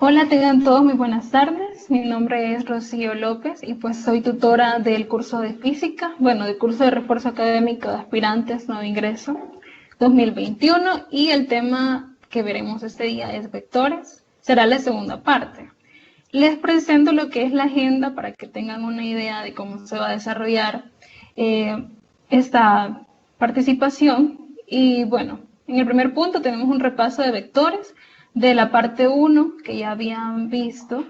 Hola, tengan todos muy buenas tardes. Mi nombre es Rocío López y pues soy tutora del curso de física, del curso de refuerzo académico de aspirantes nuevo ingreso 2021 y el tema que veremos este día es vectores. Será la segunda parte. Les presento lo que es la agenda para que tengan una idea de cómo se va a desarrollar esta participación. Y bueno, en el primer punto tenemos un repaso de vectores de la parte 1 que ya habían visto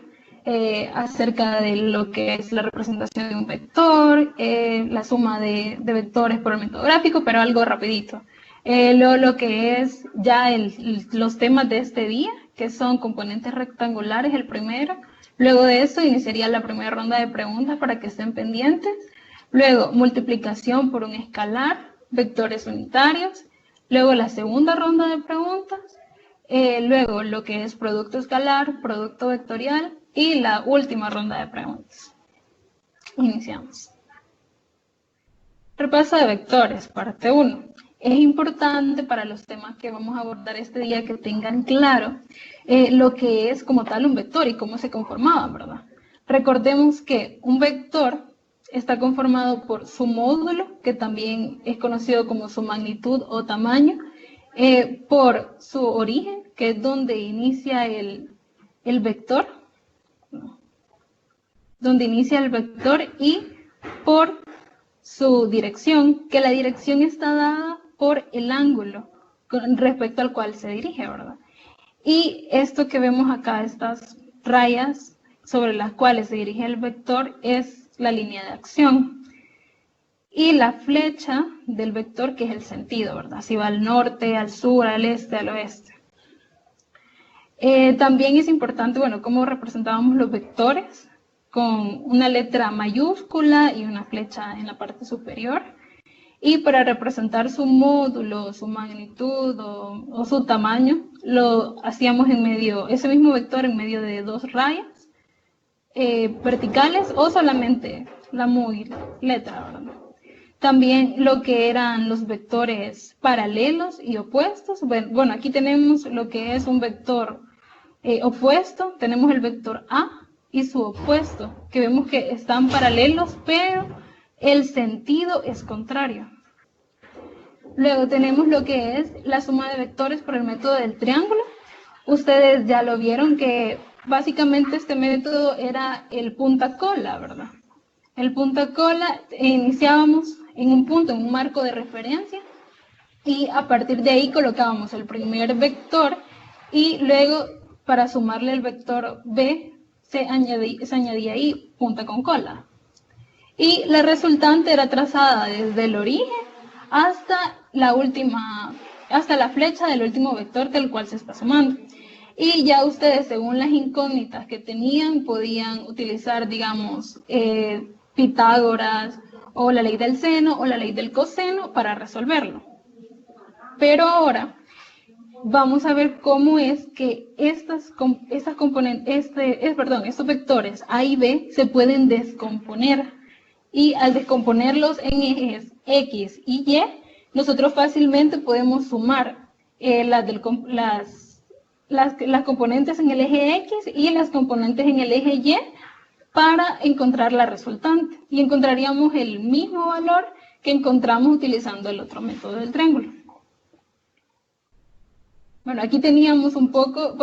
acerca de lo que es la representación de un vector, la suma de vectores por el método gráfico, pero algo rapidito. Luego lo que es ya los temas de este día, que son componentes rectangulares, el primero. Luego de eso iniciaría la primera ronda de preguntas para que estén pendientes. Luego multiplicación por un escalar, vectores unitarios. Luego la segunda ronda de preguntas. Luego lo que es producto escalar, producto vectorial y la última ronda de preguntas. Iniciamos. Repaso de vectores, parte 1. Es importante para los temas que vamos a abordar este día que tengan claro lo que es como tal un vector y cómo se conformaba, ¿verdad? Recordemos que un vector está conformado por su módulo, que también es conocido como su magnitud o tamaño, por su origen, que es donde inicia el vector, y por su dirección, que la dirección está dada por el ángulo con respecto al cual se dirige, ¿verdad? Y esto que vemos acá, estas rayas sobre las cuales se dirige el vector, es la línea de acción. Y la flecha del vector, que es el sentido, ¿verdad? Si va al norte, al sur, al este, al oeste. También es importante, cómo representábamos los vectores, con una letra mayúscula y una flecha en la parte superior. Y para representar su módulo, su magnitud o su tamaño, lo hacíamos en medio, ese mismo vector en medio de dos rayas verticales o solamente la muy letra, ¿verdad? También lo que eran los vectores paralelos y opuestos. Bueno, aquí tenemos lo que es un vector opuesto, tenemos el vector A y su opuesto, que vemos que están paralelos, pero el sentido es contrario. Luego tenemos lo que es la suma de vectores por el método del triángulo. Ustedes ya lo vieron que básicamente este método era el punta cola, ¿verdad? El punta cola iniciábamos en un punto, en un marco de referencia, y a partir de ahí colocábamos el primer vector y luego para sumarle el vector B se añadía ahí punta con cola. Y la resultante era trazada desde el origen hasta la flecha del último vector del cual se está sumando. Y ya ustedes, según las incógnitas que tenían, podían utilizar, digamos, Pitágoras o la ley del seno o la ley del coseno para resolverlo. Pero ahora vamos a ver cómo es que estos vectores A y B se pueden descomponer. Y al descomponerlos en ejes X y Y, nosotros fácilmente podemos sumar las componentes en el eje X y las componentes en el eje Y para encontrar la resultante. Y encontraríamos el mismo valor que encontramos utilizando el otro método del triángulo. Bueno, aquí tenemos un poco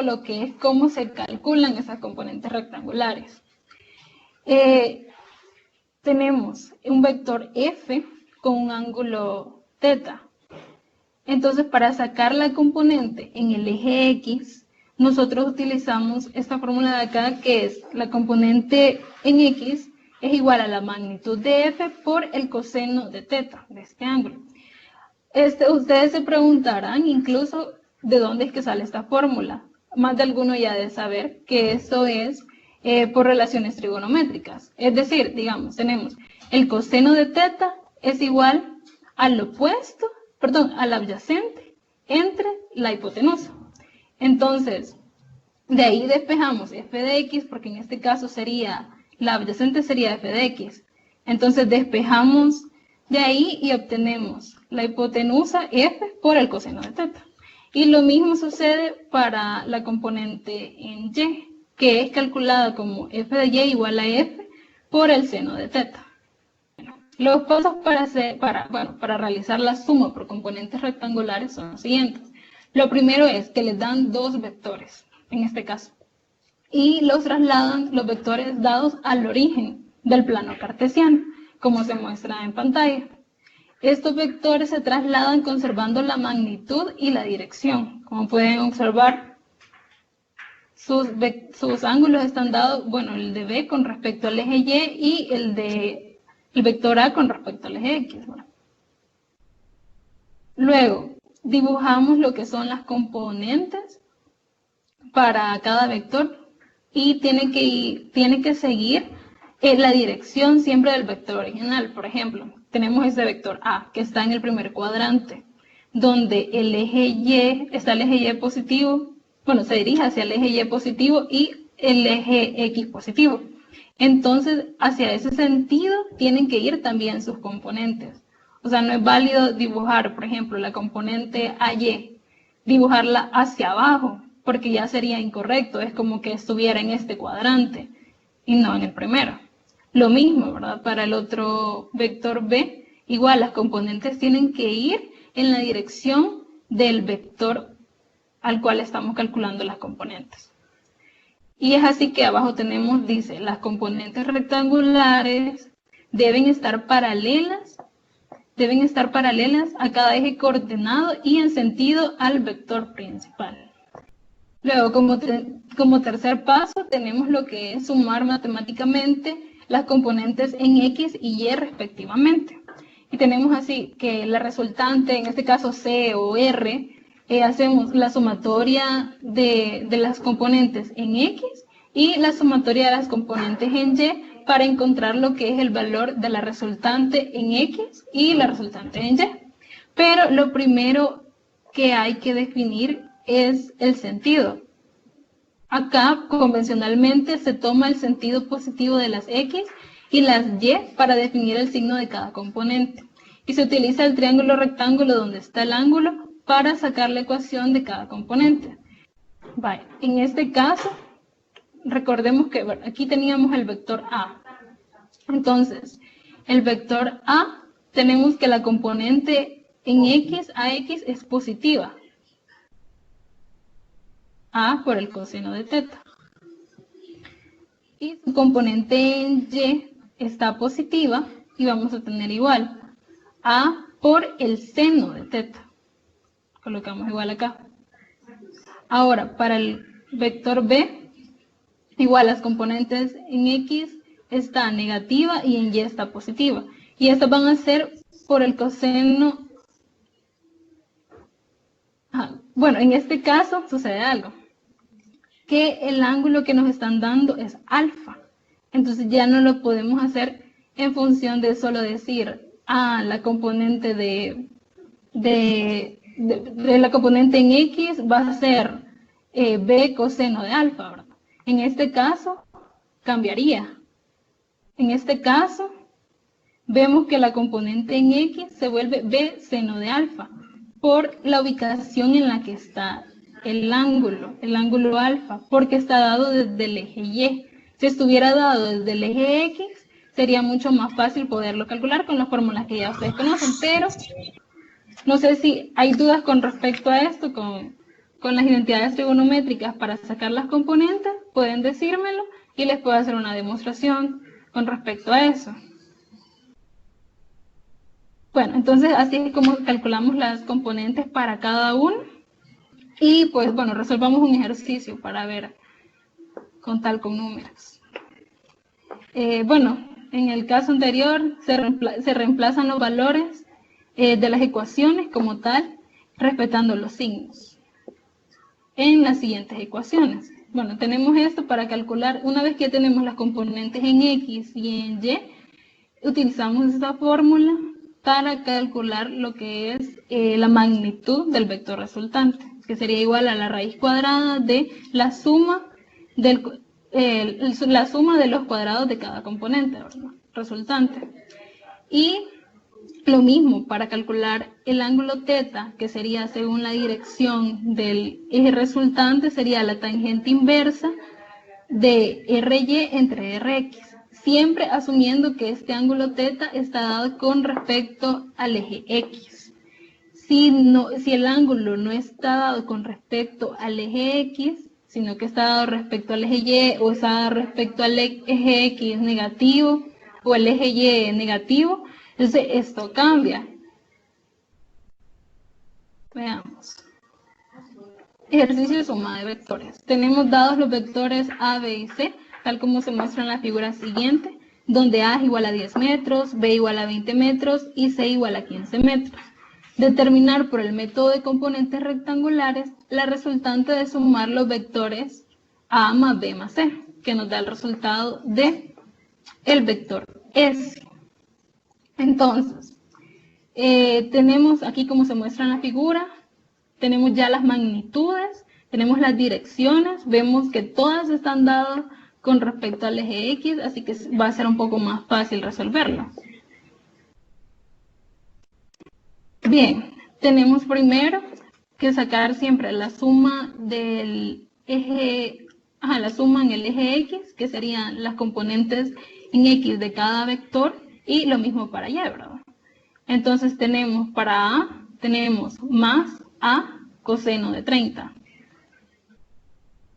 lo que es cómo se calculan esas componentes rectangulares. Tenemos un vector F con un ángulo θ. Entonces, para sacar la componente en el eje X, nosotros utilizamos esta fórmula de acá, que es la componente en X es igual a la magnitud de F por el coseno de θ, de este ángulo. Ustedes se preguntarán incluso de dónde es que sale esta fórmula. Más de alguno ya debe saber que eso es por relaciones trigonométricas. Es decir, digamos, tenemos el coseno de θ es igual al adyacente entre la hipotenusa. Entonces, de ahí despejamos f de x, porque en este caso la adyacente sería f de x. Entonces despejamos de ahí y obtenemos la hipotenusa f por el coseno de θ. Y lo mismo sucede para la componente en y, que es calculada como f de y igual a f por el seno de teta. Los pasos para realizar la suma por componentes rectangulares son los siguientes. Lo primero es que les dan dos vectores, en este caso, y los trasladan los vectores dados al origen del plano cartesiano, como se muestra en pantalla. Estos vectores se trasladan conservando la magnitud y la dirección. Como pueden observar, sus ángulos están dados, bueno, el de B con respecto al eje Y y el vector A con respecto al eje X. ¿Verdad? Luego, dibujamos lo que son las componentes para cada vector y tiene que seguir la dirección siempre del vector original. Por ejemplo, tenemos ese vector A que está en el primer cuadrante, donde el eje Y, está el eje Y positivo, bueno, se dirige hacia el eje Y positivo y el eje X positivo. Entonces, hacia ese sentido tienen que ir también sus componentes. O sea, no es válido dibujar, por ejemplo, la componente AY, dibujarla hacia abajo, porque ya sería incorrecto, es como que estuviera en este cuadrante y no en el primero. Lo mismo, ¿verdad? Para el otro vector B, igual las componentes tienen que ir en la dirección del vector al cual estamos calculando las componentes. Y es así que abajo tenemos, dice, las componentes rectangulares deben estar paralelas a cada eje coordenado y en sentido al vector principal. Luego, como tercer paso, tenemos lo que es sumar matemáticamente las componentes en X y Y respectivamente. Y tenemos así que la resultante, en este caso C o R, hacemos la sumatoria de las componentes en X y la sumatoria de las componentes en Y para encontrar lo que es el valor de la resultante en X y la resultante en Y. Pero lo primero que hay que definir es el sentido. Acá, convencionalmente, se toma el sentido positivo de las X y las Y para definir el signo de cada componente. Y se utiliza el triángulo rectángulo donde está el ángulo para sacar la ecuación de cada componente. Vale. En este caso, recordemos que aquí teníamos el vector A. Entonces, el vector A, tenemos que la componente en X, AX, es positiva. A por el coseno de teta. Y su componente en Y está positiva y vamos a tener igual A por el seno de teta. Colocamos igual acá. Ahora, para el vector B, igual las componentes en X está negativa y en Y está positiva. Y estas van a ser por el coseno. Bueno, en este caso sucede algo. Que el ángulo que nos están dando es alfa. Entonces ya no lo podemos hacer en función de solo decir, la componente de la componente en X va a ser B coseno de alfa, ¿verdad? En este caso, cambiaría. En este caso, vemos que la componente en X se vuelve B seno de alfa por la ubicación en la que está el ángulo alfa, porque está dado desde el eje Y. Si estuviera dado desde el eje X, sería mucho más fácil poderlo calcular con las fórmulas que ya ustedes conocen, pero no sé si hay dudas con respecto a esto, con las identidades trigonométricas para sacar las componentes, pueden decírmelo y les puedo hacer una demostración con respecto a eso. Bueno, entonces así es como calculamos las componentes para cada uno. Y pues bueno, resolvamos un ejercicio para ver con números. Bueno, en el caso anterior se reemplazan los valores de las ecuaciones como tal, respetando los signos. En las siguientes ecuaciones. Bueno, tenemos esto para calcular, una vez que tenemos las componentes en X y en Y, utilizamos esta fórmula para calcular lo que es la magnitud del vector resultante, que sería igual a la raíz cuadrada de la suma de los cuadrados de cada componente, ¿verdad? Resultante. Y Lo mismo para calcular el ángulo θ, que sería según la dirección del eje resultante, sería la tangente inversa de RY entre RX, siempre asumiendo que este ángulo θ está dado con respecto al eje X. Si el ángulo no está dado con respecto al eje X, sino que está dado respecto al eje Y, o está dado respecto al eje X negativo, o el eje Y negativo, entonces esto cambia. Veamos. Ejercicio de suma de vectores. Tenemos dados los vectores A, B y C, tal como se muestra en la figura siguiente, donde A es igual a 10 metros, B igual a 20 metros y C igual a 15 metros. Determinar por el método de componentes rectangulares la resultante de sumar los vectores A más B más C, que nos da el resultado de el vector S. Entonces, tenemos aquí como se muestra en la figura, tenemos ya las magnitudes, tenemos las direcciones, vemos que todas están dadas con respecto al eje X, así que va a ser un poco más fácil resolverlo. Bien, tenemos primero que sacar siempre la suma del eje, la suma en el eje X, que serían las componentes en X de cada vector, y lo mismo para Y, ¿verdad? Entonces tenemos para A, tenemos más A coseno de 30.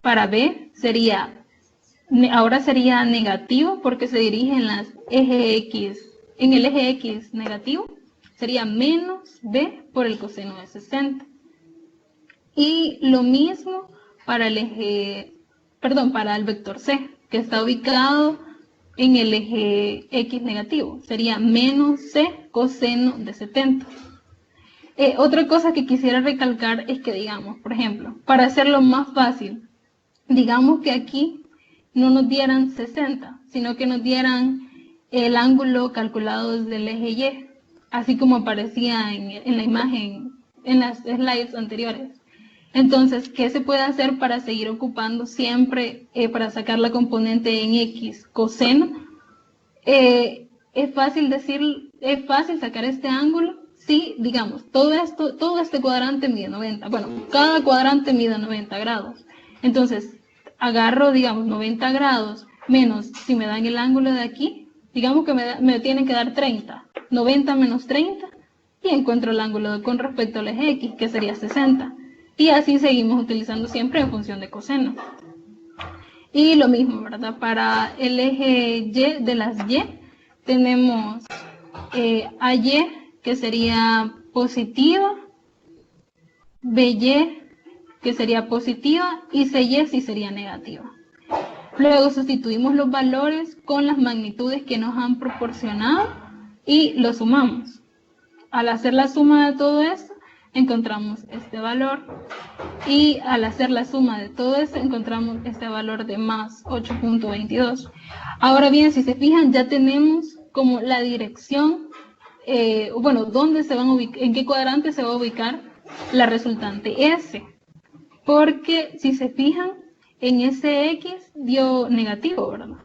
Para B ahora sería negativo porque se dirige en el eje X negativo, sería menos B por el coseno de 60. Y lo mismo para para el vector C, que está ubicado en el eje X negativo, sería menos C coseno de 70. Otra cosa que quisiera recalcar es que, digamos, por ejemplo, para hacerlo más fácil, digamos que aquí no nos dieran 60, sino que nos dieran el ángulo calculado desde el eje Y, así como aparecía en la imagen, en las slides anteriores. Entonces, ¿qué se puede hacer para seguir ocupando siempre, para sacar la componente en X coseno? Es fácil sacar este ángulo si, digamos, todo este cuadrante mide 90, bueno, cada cuadrante mide 90 grados. Entonces, agarro, digamos, 90 grados menos, si me dan el ángulo de aquí, digamos que me tienen que dar 30, 90 menos 30, y encuentro el ángulo con respecto al eje X, que sería 60. Y así seguimos utilizando siempre en función de coseno. Y lo mismo, ¿verdad? Para el eje Y de las Y, tenemos AY, que sería positiva, BY, que sería positiva, y CY sí sería negativa. Luego sustituimos los valores con las magnitudes que nos han proporcionado y los sumamos. Al hacer la suma de todo esto, encontramos este valor, y al hacer la suma de todo esto encontramos este valor de más 8.22. Ahora bien, si se fijan, ya tenemos como la dirección, dónde se van a ubicar, en qué cuadrante se va a ubicar la resultante S, porque si se fijan, en ese X dio negativo, ¿verdad?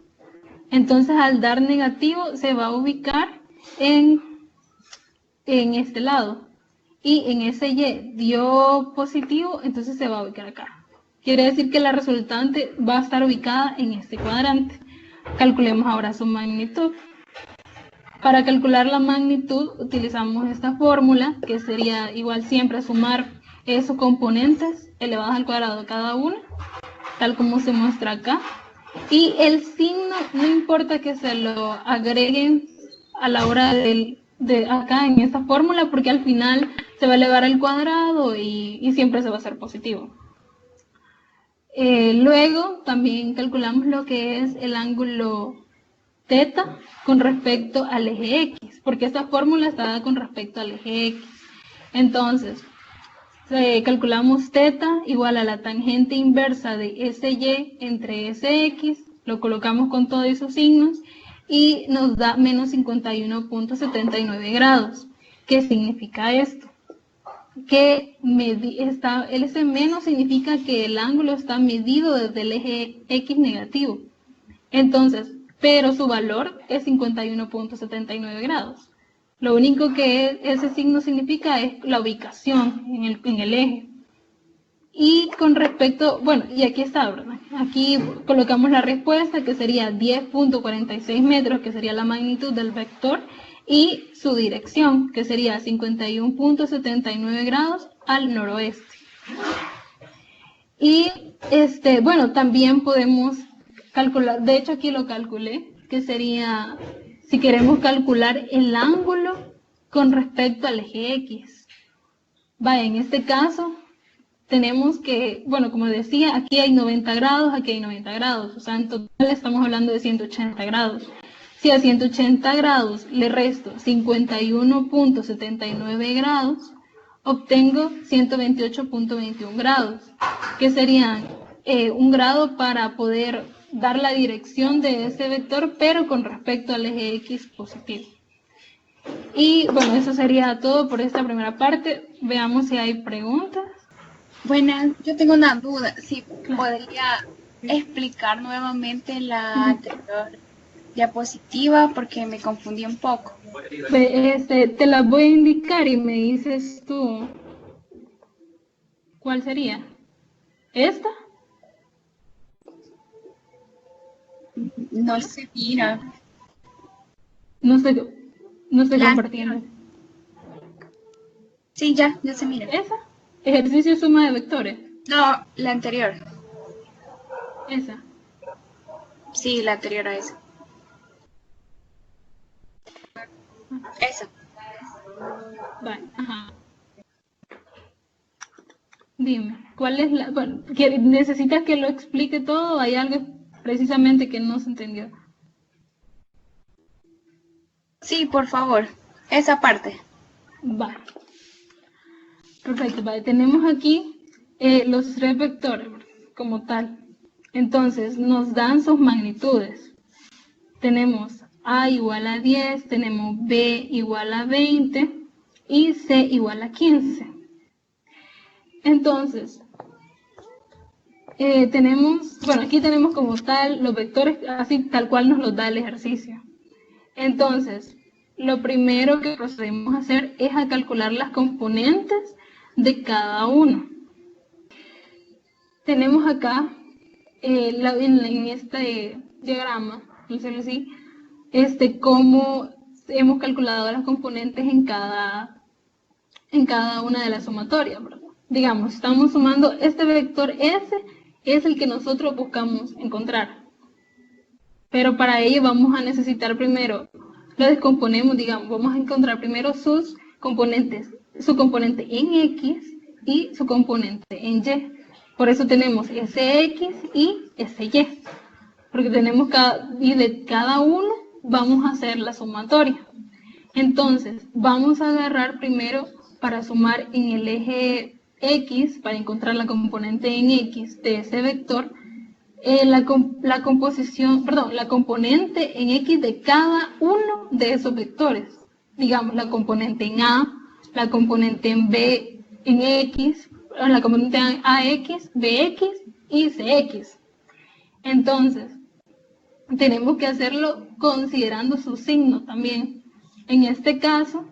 Entonces al dar negativo se va a ubicar en este lado, y en ese Y dio positivo, entonces se va a ubicar acá. Quiere decir que la resultante va a estar ubicada en este cuadrante. Calculemos ahora su magnitud. Para calcular la magnitud utilizamos esta fórmula, que sería igual siempre a sumar esos componentes elevados al cuadrado de cada uno, tal como se muestra acá. Y el signo no importa que se lo agreguen a la hora de acá en esta fórmula, porque al final se va a elevar al cuadrado y siempre se va a hacer positivo. Luego también calculamos lo que es el ángulo θ con respecto al eje X, porque esta fórmula está dada con respecto al eje X. Entonces, calculamos θ igual a la tangente inversa de SY entre SX, lo colocamos con todos esos signos, y nos da menos 51.79 grados. ¿Qué significa esto? Que ese menos significa que el ángulo está medido desde el eje X negativo. Entonces, pero su valor es 51.79 grados. Lo único que ese signo significa es la ubicación en el eje. Y con respecto, bueno, y aquí está, ¿verdad? Aquí colocamos la respuesta, que sería 10.46 metros, que sería la magnitud del vector, y su dirección, que sería 51.79 grados al noroeste. Y, bueno, también podemos calcular, de hecho aquí lo calculé, que sería, si queremos calcular el ángulo con respecto al eje X. Vaya, en este caso tenemos que, bueno, como decía, aquí hay 90 grados, aquí hay 90 grados, o sea, en total estamos hablando de 180 grados. Si a 180 grados le resto 51.79 grados, obtengo 128.21 grados, que serían un grado para poder dar la dirección de ese vector, pero con respecto al eje X positivo. Y bueno, eso sería todo por esta primera parte. Veamos si hay preguntas. Buenas, yo tengo una duda. Si podría explicar nuevamente la anterior diapositiva porque me confundí un poco. Te las voy a indicar y me dices tú cuál sería. ¿Esta? No se mira. No estoy compartiendo. Sí, ya se mira. ¿Esa? Ejercicio suma de vectores. No, la anterior. Esa. Sí, la anterior a esa. Esa. Vale, ajá. Dime, ¿cuál es la...? Bueno, ¿necesitas que lo explique todo o hay algo precisamente que no se entendió? Sí, por favor. Esa parte. Vale. Perfecto, vale. Tenemos aquí los tres vectores como tal. Entonces, nos dan sus magnitudes. Tenemos A igual a 10, tenemos B igual a 20 y C igual a 15. Entonces, aquí tenemos como tal los vectores, así tal cual nos los da el ejercicio. Entonces, lo primero que procedemos a hacer es a calcular las componentes de cada uno. Tenemos acá, en este diagrama, así, cómo hemos calculado las componentes en cada una de las sumatorias, ¿verdad? Digamos, estamos sumando este vector S, es el que nosotros buscamos encontrar. Pero para ello vamos a necesitar primero, lo descomponemos, digamos, vamos a encontrar primero sus componentes, su componente en X y su componente en Y. Por eso tenemos SX y SY, porque tenemos y de cada uno vamos a hacer la sumatoria. Entonces, vamos a agarrar primero para sumar en el eje X, para encontrar la componente en X de ese vector, la componente en X de cada uno de esos vectores. Digamos, la componente en A, la componente en B en X, la componente en AX, BX y CX. Entonces, tenemos que hacerlo considerando su signo también. En este caso,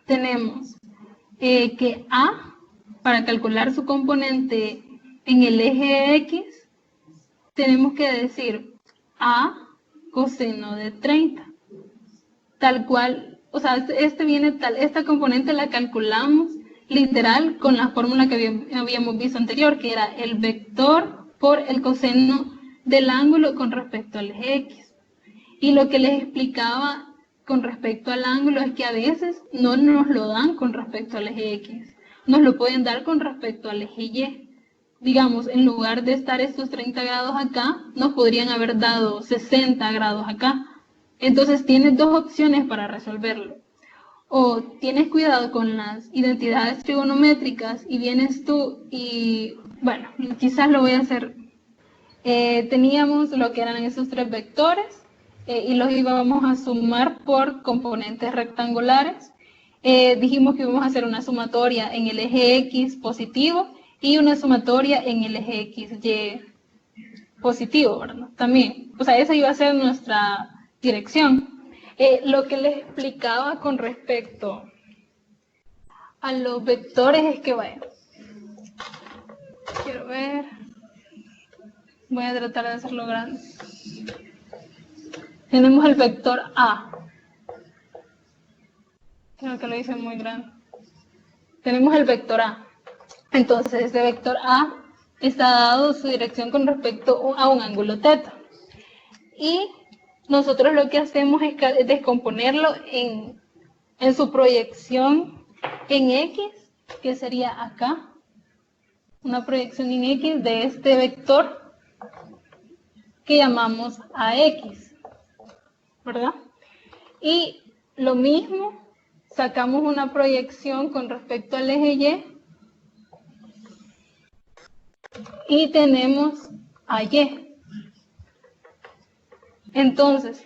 tenemos que A, para calcular su componente en el eje X, tenemos que decir A coseno de 30. Tal cual, o sea, esta componente la calculamos literal con la fórmula que habíamos visto anterior, que era el vector por el coseno del ángulo con respecto al eje X. Y lo que les explicaba con respecto al ángulo es que a veces no nos lo dan con respecto al eje X, nos lo pueden dar con respecto al eje Y. Digamos, en lugar de estar estos 30 grados acá, nos podrían haber dado 60 grados acá. Entonces tienes dos opciones para resolverlo. O tienes cuidado con las identidades trigonométricas y vienes tú y, bueno, quizás lo voy a hacer. Teníamos lo que eran esos tres vectores y los íbamos a sumar por componentes rectangulares. Dijimos que íbamos a hacer una sumatoria en el eje X positivo y una sumatoria en el eje XY positivo, ¿verdad? También, o sea, esa iba a ser nuestra dirección. Lo que les explicaba con respecto a los vectores es que, vaya, quiero ver, voy a tratar de hacerlo grande. Tenemos el vector A. Creo que lo hice muy grande. Tenemos el vector A. Entonces, este vector A está dado su dirección con respecto a un ángulo θ. Y nosotros lo que hacemos es descomponerlo en su proyección en X, que sería acá. Una proyección en X de este vector que llamamos AX, ¿verdad? Y lo mismo, sacamos una proyección con respecto al eje Y tenemos AY. Entonces,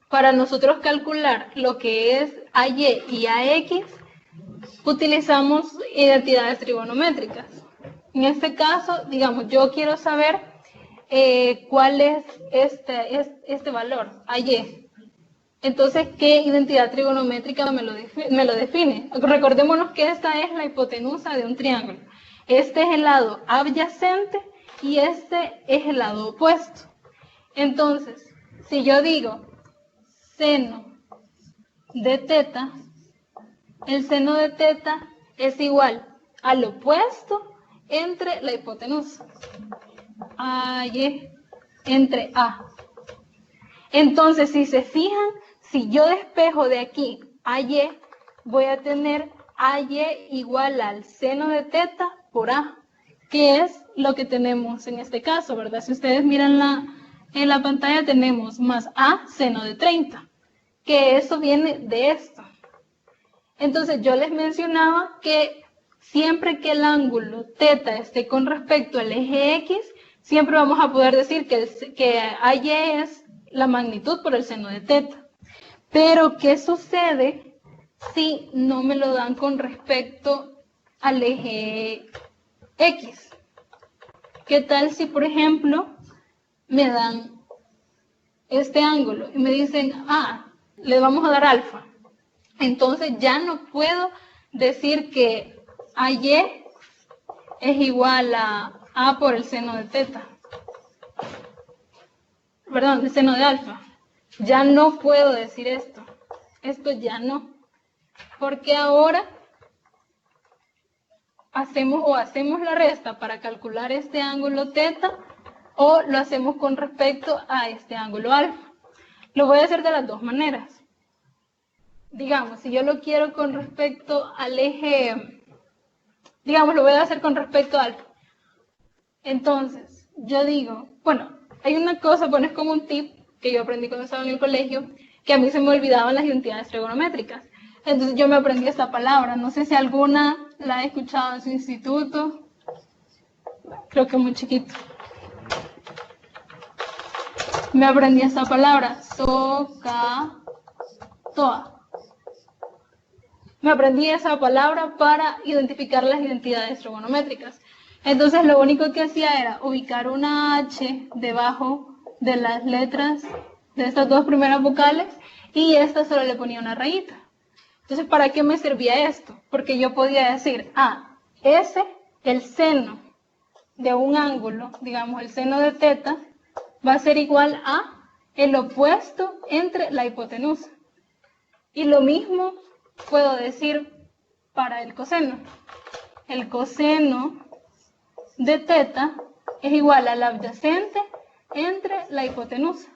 para nosotros calcular lo que es AY y AX, utilizamos identidades trigonométricas. En este caso, digamos, yo quiero saber cuál es este valor, AY. Entonces, ¿qué identidad trigonométrica me lo define? Recordémonos que esta es la hipotenusa de un triángulo. Este es el lado adyacente y este es el lado opuesto. Entonces, si yo digo seno de θ, el seno de θ es igual al opuesto entre la hipotenusa, AY, entre A. Entonces, si se fijan, si yo despejo de aquí AY, voy a tener AY igual al seno de θ por A, que es lo que tenemos en este caso, ¿verdad? Si ustedes miran en la pantalla, tenemos más A seno de 30, que eso viene de esto. Entonces, yo les mencionaba que siempre que el ángulo θ esté con respecto al eje X, siempre vamos a poder decir que AY es la magnitud por el seno de θ. Pero, ¿qué sucede si no me lo dan con respecto al eje X? ¿Qué tal si, por ejemplo, me dan este ángulo y me dicen, le vamos a dar alfa? Entonces ya no puedo decir que AY es igual a A por el seno de θ. Perdón, el seno de alfa. Ya no puedo decir esto. Esto ya no. Porque ahora hacemos la resta para calcular este ángulo θ o lo hacemos con respecto a este ángulo alfa. Lo voy a hacer de las dos maneras. Digamos, si yo lo quiero con respecto al eje, digamos, lo voy a hacer con respecto a alfa. Entonces, yo digo, bueno, hay una cosa, bueno, es como un tip que yo aprendí cuando estaba en el colegio, que a mí se me olvidaban las identidades trigonométricas. Entonces yo me aprendí esta palabra, no sé si alguna la ha escuchado en su instituto, creo que muy chiquito. Me aprendí esta palabra, SOHCAHTOA. Me aprendí esa palabra para identificar las identidades trigonométricas. Entonces lo único que hacía era ubicar una H debajo de las letras de estas dos primeras vocales y esta solo le ponía una rayita. Entonces, ¿para qué me servía esto? Porque yo podía decir, el seno de un ángulo, digamos el seno de θ, va a ser igual a el opuesto entre la hipotenusa. Y lo mismo puedo decir para el coseno. El coseno de θ es igual al adyacente entre la hipotenusa.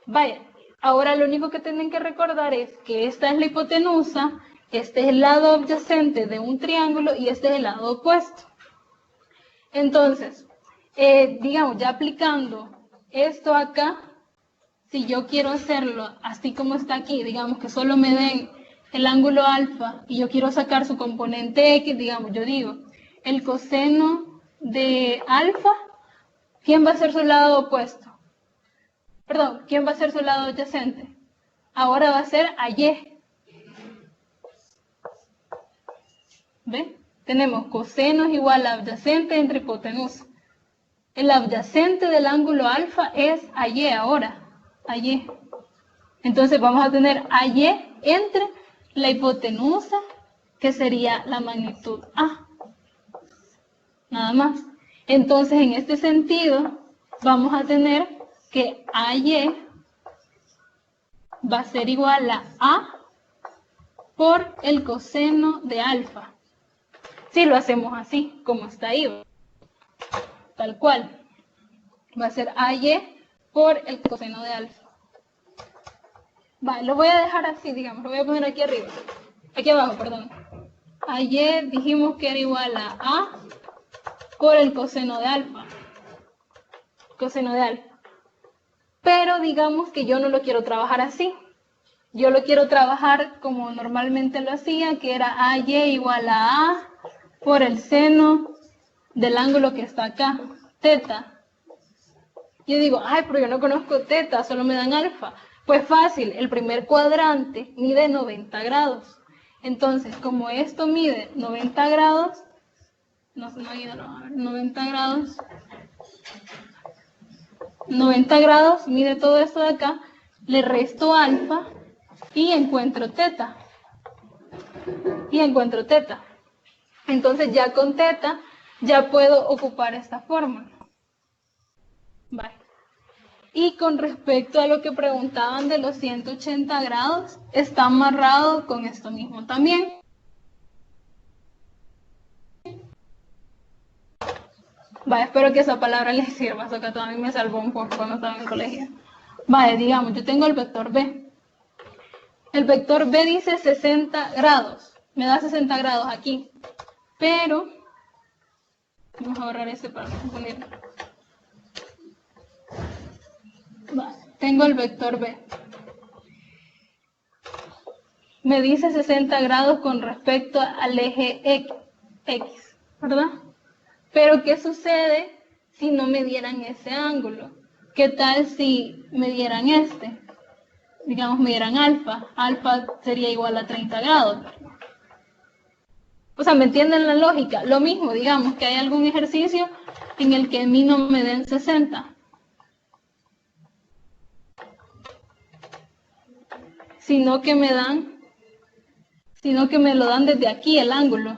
Vaya, ahora lo único que tienen que recordar es que esta es la hipotenusa, este es el lado adyacente de un triángulo y este es el lado opuesto. Entonces, digamos, ya aplicando esto acá, si yo quiero hacerlo así como está aquí, digamos que solo me den el ángulo alfa y yo quiero sacar su componente X, digamos, yo digo, el coseno de alfa, ¿quién va a ser su lado opuesto? Perdón, ¿quién va a ser su lado adyacente? Ahora va a ser AY. ¿Ven? Tenemos coseno es igual a adyacente entre hipotenusa. El adyacente del ángulo alfa es AY ahora. AY. Entonces vamos a tener AY entre la hipotenusa, que sería la magnitud A. Nada más. Entonces, en este sentido, vamos a tener que AY va a ser igual a A por el coseno de alfa. Si lo hacemos así, como está ahí, tal cual. Va a ser AY por el coseno de alfa. Vale, lo voy a dejar así, digamos, lo voy a poner aquí arriba. Aquí abajo, perdón. AY dijimos que era igual a A por el coseno de alfa. Coseno de alfa. Pero digamos que yo no lo quiero trabajar así. Yo lo quiero trabajar como normalmente lo hacía, que era AY igual a A por el seno del ángulo que está acá, teta. Yo digo, ay, pero yo no conozco teta, solo me dan alfa. Pues fácil, el primer cuadrante mide 90 grados. Entonces, como esto mide 90 grados, 90 grados, 90 grados, mide todo esto de acá, le resto alfa y encuentro teta. Entonces ya con teta ya puedo ocupar esta fórmula. Vale. Y con respecto a lo que preguntaban de los 180 grados, está amarrado con esto mismo también. Vale, espero que esa palabra les sirva, eso que también me salvó un poco cuando estaba en el colegio. Vale, digamos, yo tengo el vector B. El vector B dice 60 grados, me da 60 grados aquí, pero, vamos a borrar ese para no confundirlo. Vale, tengo el vector B. Me dice 60 grados con respecto al eje X, ¿verdad? Pero, ¿qué sucede si no me dieran ese ángulo? ¿Qué tal si me dieran este? Digamos, me dieran alfa. Alfa sería igual a 30 grados. O sea, ¿me entienden la lógica? Lo mismo, digamos, que hay algún ejercicio en el que a mí no me den 60. Sino que me lo dan desde aquí el ángulo.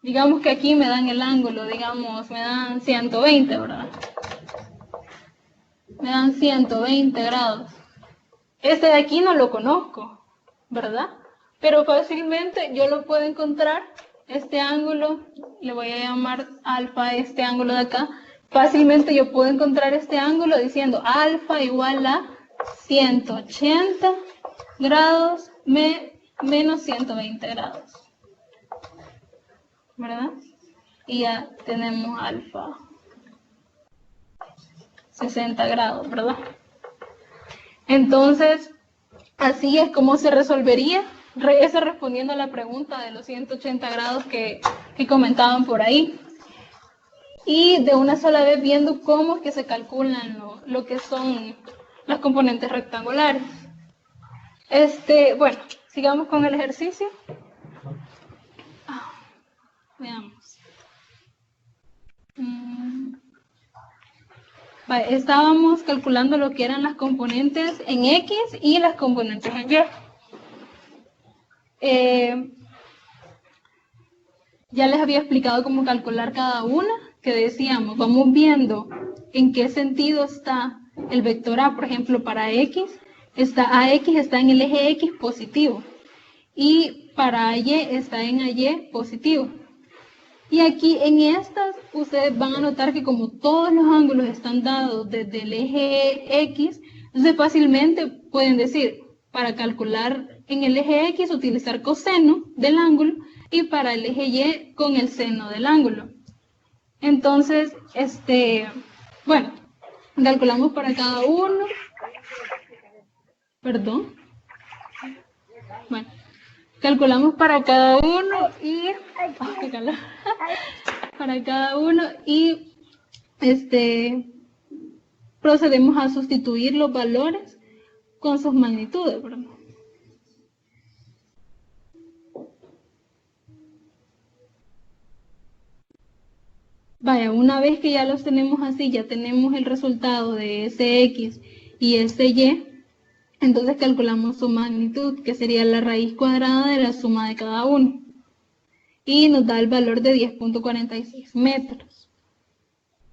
Digamos que aquí me dan el ángulo, digamos, me dan 120, ¿verdad? Me dan 120 grados. Este de aquí no lo conozco, ¿verdad? Pero fácilmente yo lo puedo encontrar, este ángulo, le voy a llamar alfa a este ángulo de acá. Fácilmente yo puedo encontrar este ángulo diciendo alfa igual a 180 grados menos 120 grados. ¿Verdad? Y ya tenemos alfa 60 grados, ¿verdad? Entonces, así es como se resolvería, eso respondiendo a la pregunta de los 180 grados que comentaban por ahí. Y de una sola vez viendo cómo es que se calculan lo que son las componentes rectangulares. Bueno, sigamos con el ejercicio. Veamos. Vale, estábamos calculando lo que eran las componentes en X y las componentes en Y. Ya les había explicado cómo calcular cada una, que decíamos, vamos viendo en qué sentido está el vector A, por ejemplo, para X, AX está en el eje X positivo, y para AY está en AY positivo. Y aquí en estas, ustedes van a notar que como todos los ángulos están dados desde el eje X, entonces fácilmente pueden decir, para calcular en el eje X, utilizar coseno del ángulo, y para el eje Y, con el seno del ángulo. Entonces, bueno, calculamos para cada uno. Perdón. Bueno. Calculamos para cada uno y qué calor. Para cada uno y procedemos a sustituir los valores con sus magnitudes, ¿verdad? Vaya, una vez que ya los tenemos así, ya tenemos el resultado de ese X y ese Y, Entonces calculamos su magnitud, que sería la raíz cuadrada de la suma de cada uno. Y nos da el valor de 10.46 metros.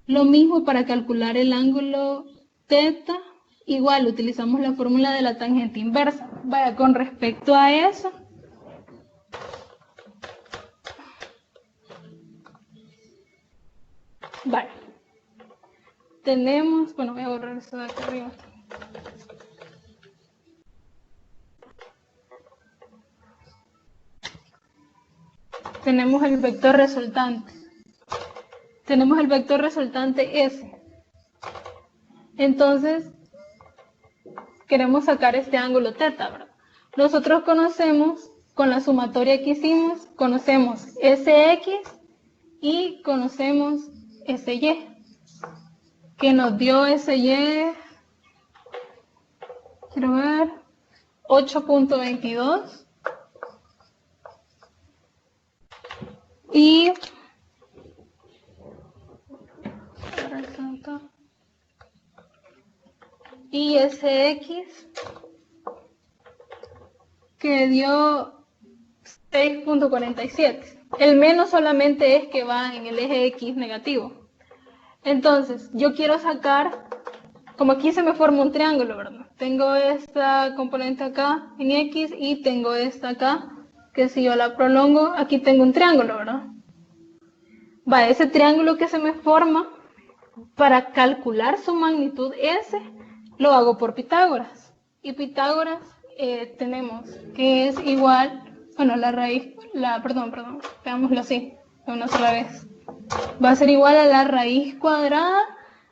Lo mismo para calcular el ángulo teta, igual utilizamos la fórmula de la tangente inversa. Vaya, con respecto a eso, vale, tenemos, bueno, voy a borrar eso de acá arriba. Tenemos el vector resultante. Tenemos el vector resultante S. Entonces, queremos sacar este ángulo teta, ¿verdad? Nosotros conocemos, con la sumatoria que hicimos, conocemos SX y conocemos SY, que nos dio SY, quiero ver, 8.22. Y SX, que dio 6.47. El menos solamente es que va en el eje X negativo. Entonces, yo quiero sacar, como aquí se me forma un triángulo, ¿verdad? Tengo esta componente acá en X y tengo esta acá, que si yo la prolongo, aquí tengo un triángulo, ¿verdad? Va, ese triángulo que se me forma, para calcular su magnitud S, lo hago por Pitágoras. Y Pitágoras tenemos que es igual, bueno, la raíz, perdón, veámoslo así, de una sola vez. Va a ser igual a la raíz cuadrada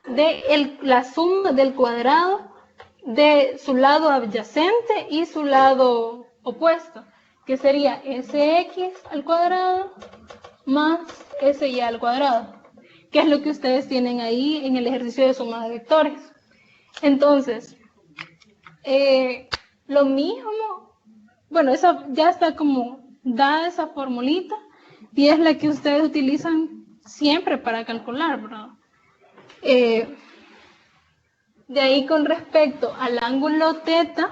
de la suma del cuadrado de su lado adyacente y su lado opuesto, que sería SX al cuadrado más SY al cuadrado, que es lo que ustedes tienen ahí en el ejercicio de suma de vectores. Entonces, lo mismo, bueno, eso ya está como dada esa formulita y es la que ustedes utilizan siempre para calcular, ¿verdad? De ahí con respecto al ángulo teta,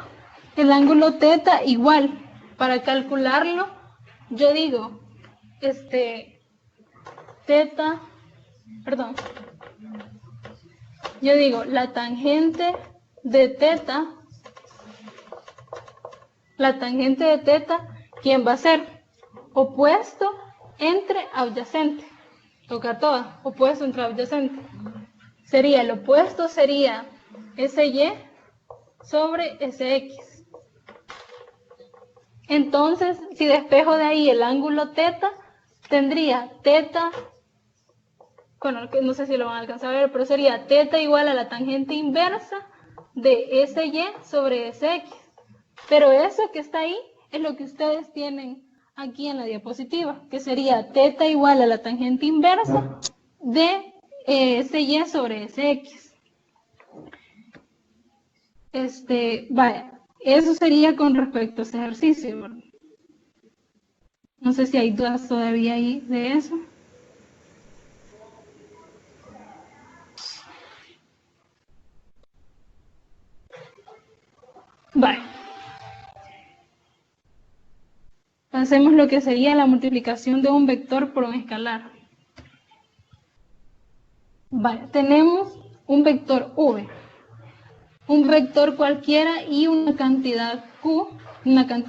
el ángulo teta igual, para calcularlo, yo digo, yo digo, la tangente de teta, ¿quién va a ser? Opuesto entre adyacente. Toca toda, opuesto entre adyacente. El opuesto sería SY sobre SX. Entonces, si despejo de ahí el ángulo teta, tendría teta, bueno, no sé si lo van a alcanzar a ver, pero sería teta igual a la tangente inversa de SY sobre SX. Pero eso que está ahí es lo que ustedes tienen aquí en la diapositiva, que sería teta igual a la tangente inversa de SY sobre SX. Vaya, eso sería con respecto a ese ejercicio, ¿verdad? No sé si hay dudas todavía ahí de eso. Vale. Hacemos lo que sería la multiplicación de un vector por un escalar. Vale, tenemos un vector V, un vector cualquiera y una cantidad Q,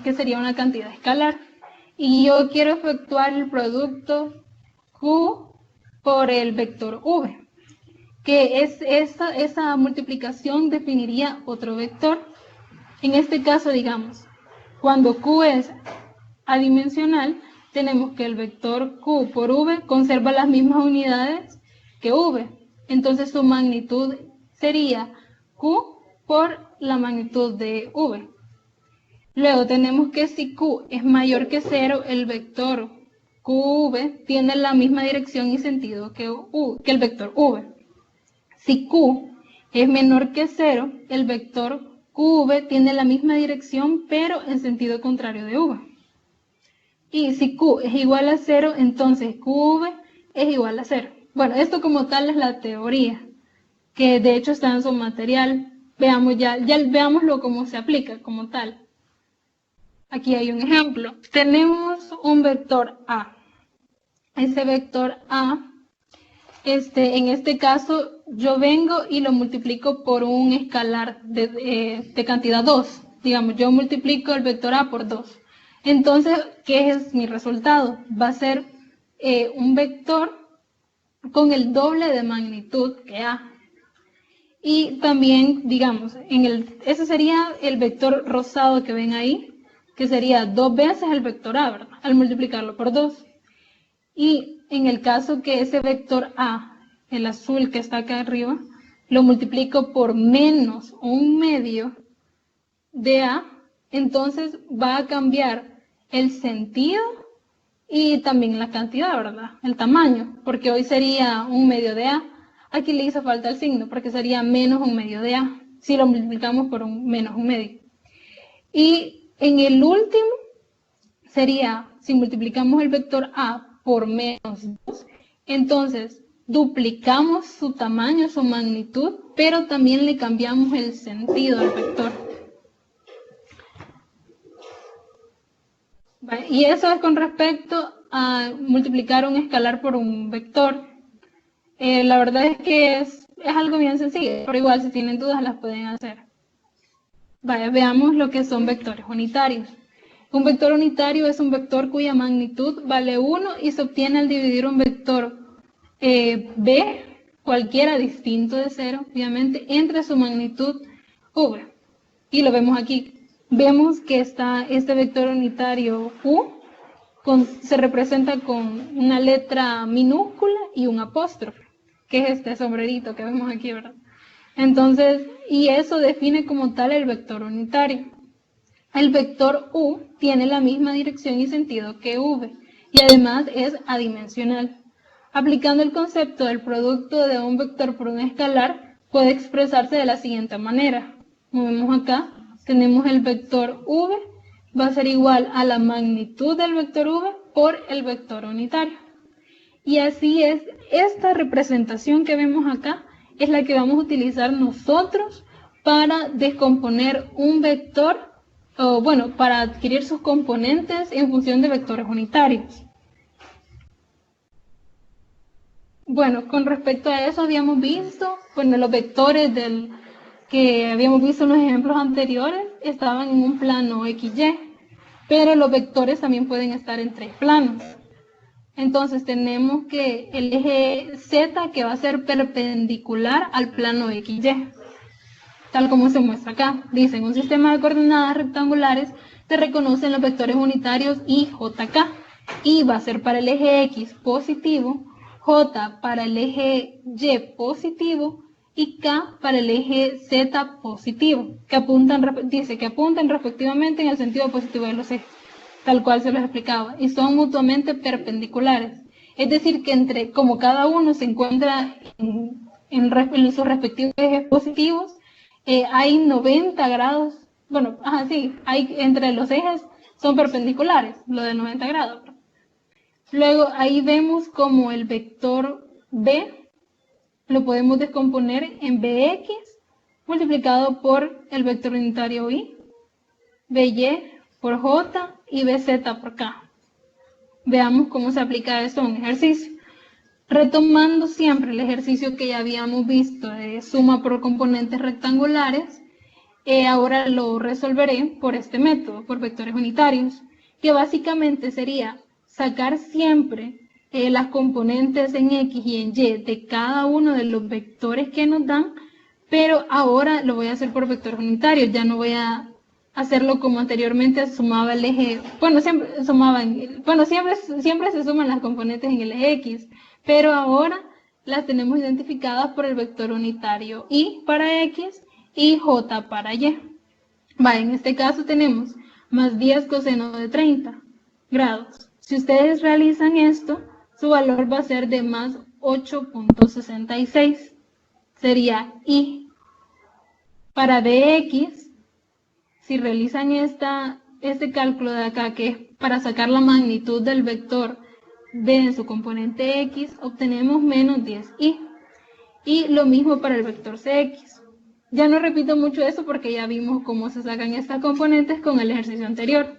que sería una cantidad escalar. Y yo quiero efectuar el producto Q por el vector V, que es esa multiplicación definiría otro vector. En este caso, digamos, cuando Q es adimensional, tenemos que el vector Q por V conserva las mismas unidades que V. Entonces su magnitud sería Q por la magnitud de V. Luego tenemos que si Q es mayor que 0, el vector QV tiene la misma dirección y sentido que el vector V. Si Q es menor que 0, el vector QV tiene la misma dirección pero en sentido contrario de V. Y si Q es igual a 0, entonces QV es igual a 0. Bueno, esto como tal es la teoría, que de hecho está en su material, Veamos ya veámoslo cómo se aplica como tal. Aquí hay un ejemplo. Tenemos un vector A. Ese vector A, en este caso, yo vengo y lo multiplico por un escalar de cantidad 2. Digamos, yo multiplico el vector A por 2. Entonces, ¿qué es mi resultado? Va a ser un vector con el doble de magnitud que A. Y también, digamos, ese sería el vector rosado que ven ahí, que sería 2 veces el vector A, ¿verdad? Al multiplicarlo por 2. Y en el caso que ese vector A, el azul que está acá arriba, lo multiplico por menos un medio de A, entonces va a cambiar el sentido y también la cantidad, ¿verdad? El tamaño, porque hoy sería un medio de A. Aquí le hizo falta el signo, porque sería menos un medio de A, si lo multiplicamos por menos un medio. Y en el último sería, si multiplicamos el vector A por menos 2, entonces duplicamos su tamaño, su magnitud, pero también le cambiamos el sentido al vector. ¿Vale? Y eso es con respecto a multiplicar un escalar por un vector. La verdad es que es algo bien sencillo, pero igual si tienen dudas las pueden hacer. Vaya, veamos lo que son vectores unitarios. Un vector unitario es un vector cuya magnitud vale 1 y se obtiene al dividir un vector B, cualquiera distinto de 0, obviamente, entre su magnitud V. Y lo vemos aquí. Vemos que está este vector unitario U, se representa con una letra minúscula y un apóstrofe, que es este sombrerito que vemos aquí, ¿verdad? Entonces, y eso define como tal el vector unitario. El vector U tiene la misma dirección y sentido que V, y además es adimensional. Aplicando el concepto del producto de un vector por un escalar, puede expresarse de la siguiente manera. Como vemos acá, tenemos el vector V, va a ser igual a la magnitud del vector V por el vector unitario. Y así es, esta representación que vemos acá es la que vamos a utilizar nosotros para descomponer un vector, o bueno, para adquirir sus componentes en función de vectores unitarios. Bueno, con respecto a eso habíamos visto, bueno, los vectores que habíamos visto en los ejemplos anteriores estaban en un plano XY, pero los vectores también pueden estar en 3 planos. Entonces tenemos que el eje Z que va a ser perpendicular al plano XY, tal como se muestra acá. Dice, en un sistema de coordenadas rectangulares se reconocen los vectores unitarios I, J, K. I va a ser para el eje X positivo, J para el eje Y positivo y K para el eje Z positivo, dice que apuntan respectivamente en el sentido positivo de los ejes, tal cual se los explicaba, y son mutuamente perpendiculares. Es decir, que como cada uno se encuentra en sus respectivos ejes positivos, hay 90 grados, bueno, hay entre los ejes son perpendiculares, lo de 90 grados. Luego ahí vemos como el vector B lo podemos descomponer en Bx multiplicado por el vector unitario Y, By por J y Bz por K. Veamos cómo se aplica esto a un ejercicio. Retomando siempre el ejercicio que ya habíamos visto de suma por componentes rectangulares, ahora lo resolveré por este método, por vectores unitarios, que básicamente sería sacar siempre las componentes en X y en Y de cada uno de los vectores que nos dan, pero ahora lo voy a hacer por vectores unitarios, ya no voy a hacerlo como anteriormente sumaba el eje, bueno, siempre se suman las componentes en el eje X, pero ahora las tenemos identificadas por el vector unitario Y para X y J para Y. En este caso tenemos más 10 coseno de 30 grados. Si ustedes realizan esto, su valor va a ser de más 8.66. Sería Y. Para dx, si realizan este cálculo de acá, que es para sacar la magnitud del vector D en su componente X, obtenemos menos 10y. Y lo mismo para el vector Cx. Ya no repito mucho eso porque ya vimos cómo se sacan estas componentes con el ejercicio anterior.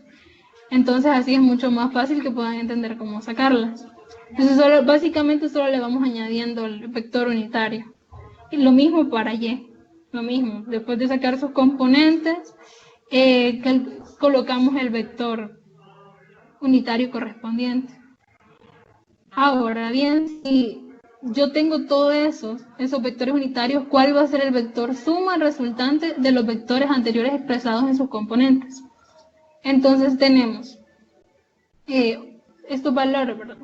Entonces así es mucho más fácil que puedan entender cómo sacarlas. Entonces básicamente solo le vamos añadiendo el vector unitario. Y lo mismo para y. Lo mismo, después de sacar sus componentes, colocamos el vector unitario correspondiente. Ahora bien, si yo tengo todos esos vectores unitarios, ¿cuál va a ser el vector suma resultante de los vectores anteriores expresados en sus componentes? Entonces tenemos estos valores, ¿verdad?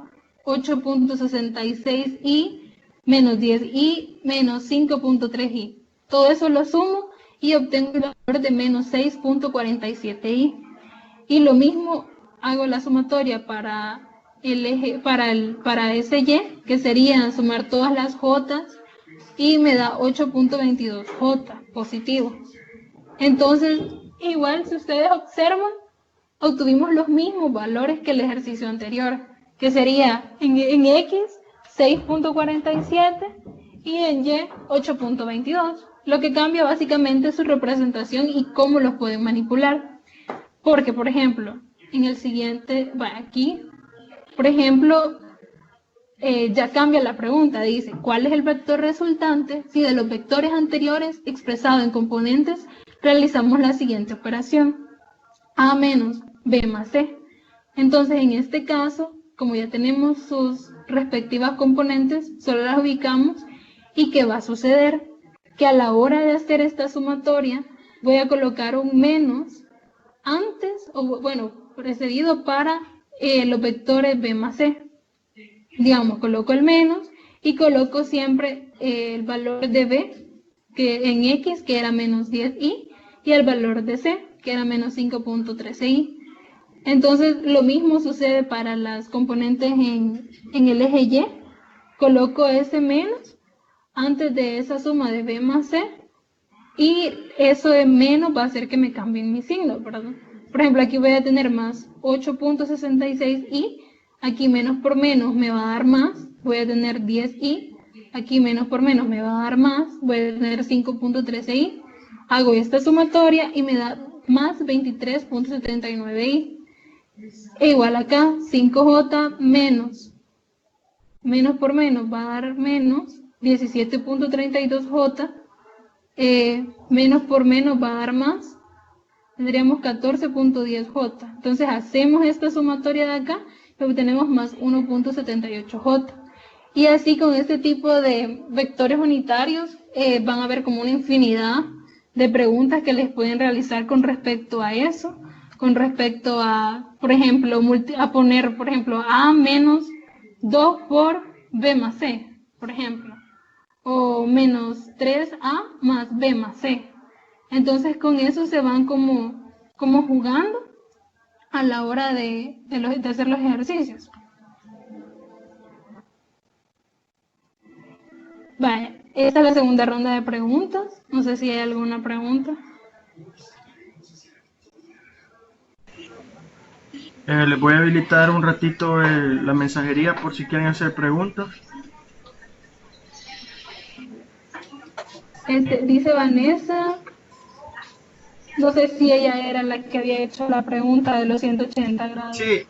8.66i menos 10i menos 5.3i. Todo eso lo sumo y obtengo el valor de menos 6.47i. Y lo mismo hago la sumatoria para el eje, para ese y, que sería sumar todas las j, y me da 8.22j positivo. Entonces, igual si ustedes observan, obtuvimos los mismos valores que el ejercicio anterior, que sería en x 6.47 y en y 8.22. Lo que cambia básicamente es su representación y cómo los pueden manipular. Porque, por ejemplo, en el siguiente, aquí, por ejemplo, ya cambia la pregunta. Dice, ¿cuál es el vector resultante si de los vectores anteriores expresados en componentes realizamos la siguiente operación? A menos B más C. Entonces, en este caso, como ya tenemos sus respectivas componentes, solo las ubicamos. ¿Y qué va a suceder? Que a la hora de hacer esta sumatoria, voy a colocar un menos antes, o bueno, precedido para los vectores B más C. Digamos, coloco el menos y coloco siempre el valor de B que en X, que era menos 10i, y el valor de C, que era menos 5.13i. Entonces, lo mismo sucede para las componentes en el eje Y. Coloco ese menos antes de esa suma de B más C, y eso de menos va a hacer que me cambien mi signo, ¿verdad? Por ejemplo, aquí voy a tener más 8.66i, aquí menos por menos me va a dar más, voy a tener 10i, aquí menos por menos me va a dar más, voy a tener 5.13i, hago esta sumatoria y me da más 23.79i. E igual acá, 5j menos por menos va a dar menos 17.32j, menos por menos va a dar más, tendríamos 14.10j. Entonces hacemos esta sumatoria de acá y obtenemos más 1.78j. Y así con este tipo de vectores unitarios van a haber como una infinidad de preguntas que les pueden realizar con respecto a eso, con respecto a, por ejemplo, a poner, por ejemplo, a menos 2 por b más c, por ejemplo, o menos 3a más b más c. Entonces con eso se van como jugando a la hora de hacer los ejercicios. Vaya, esta es la segunda ronda de preguntas. No sé si hay alguna pregunta. Les voy a habilitar un ratito la mensajería por si quieren hacer preguntas. Dice Vanessa, no sé si ella era la que había hecho la pregunta de los 180 grados. Sí.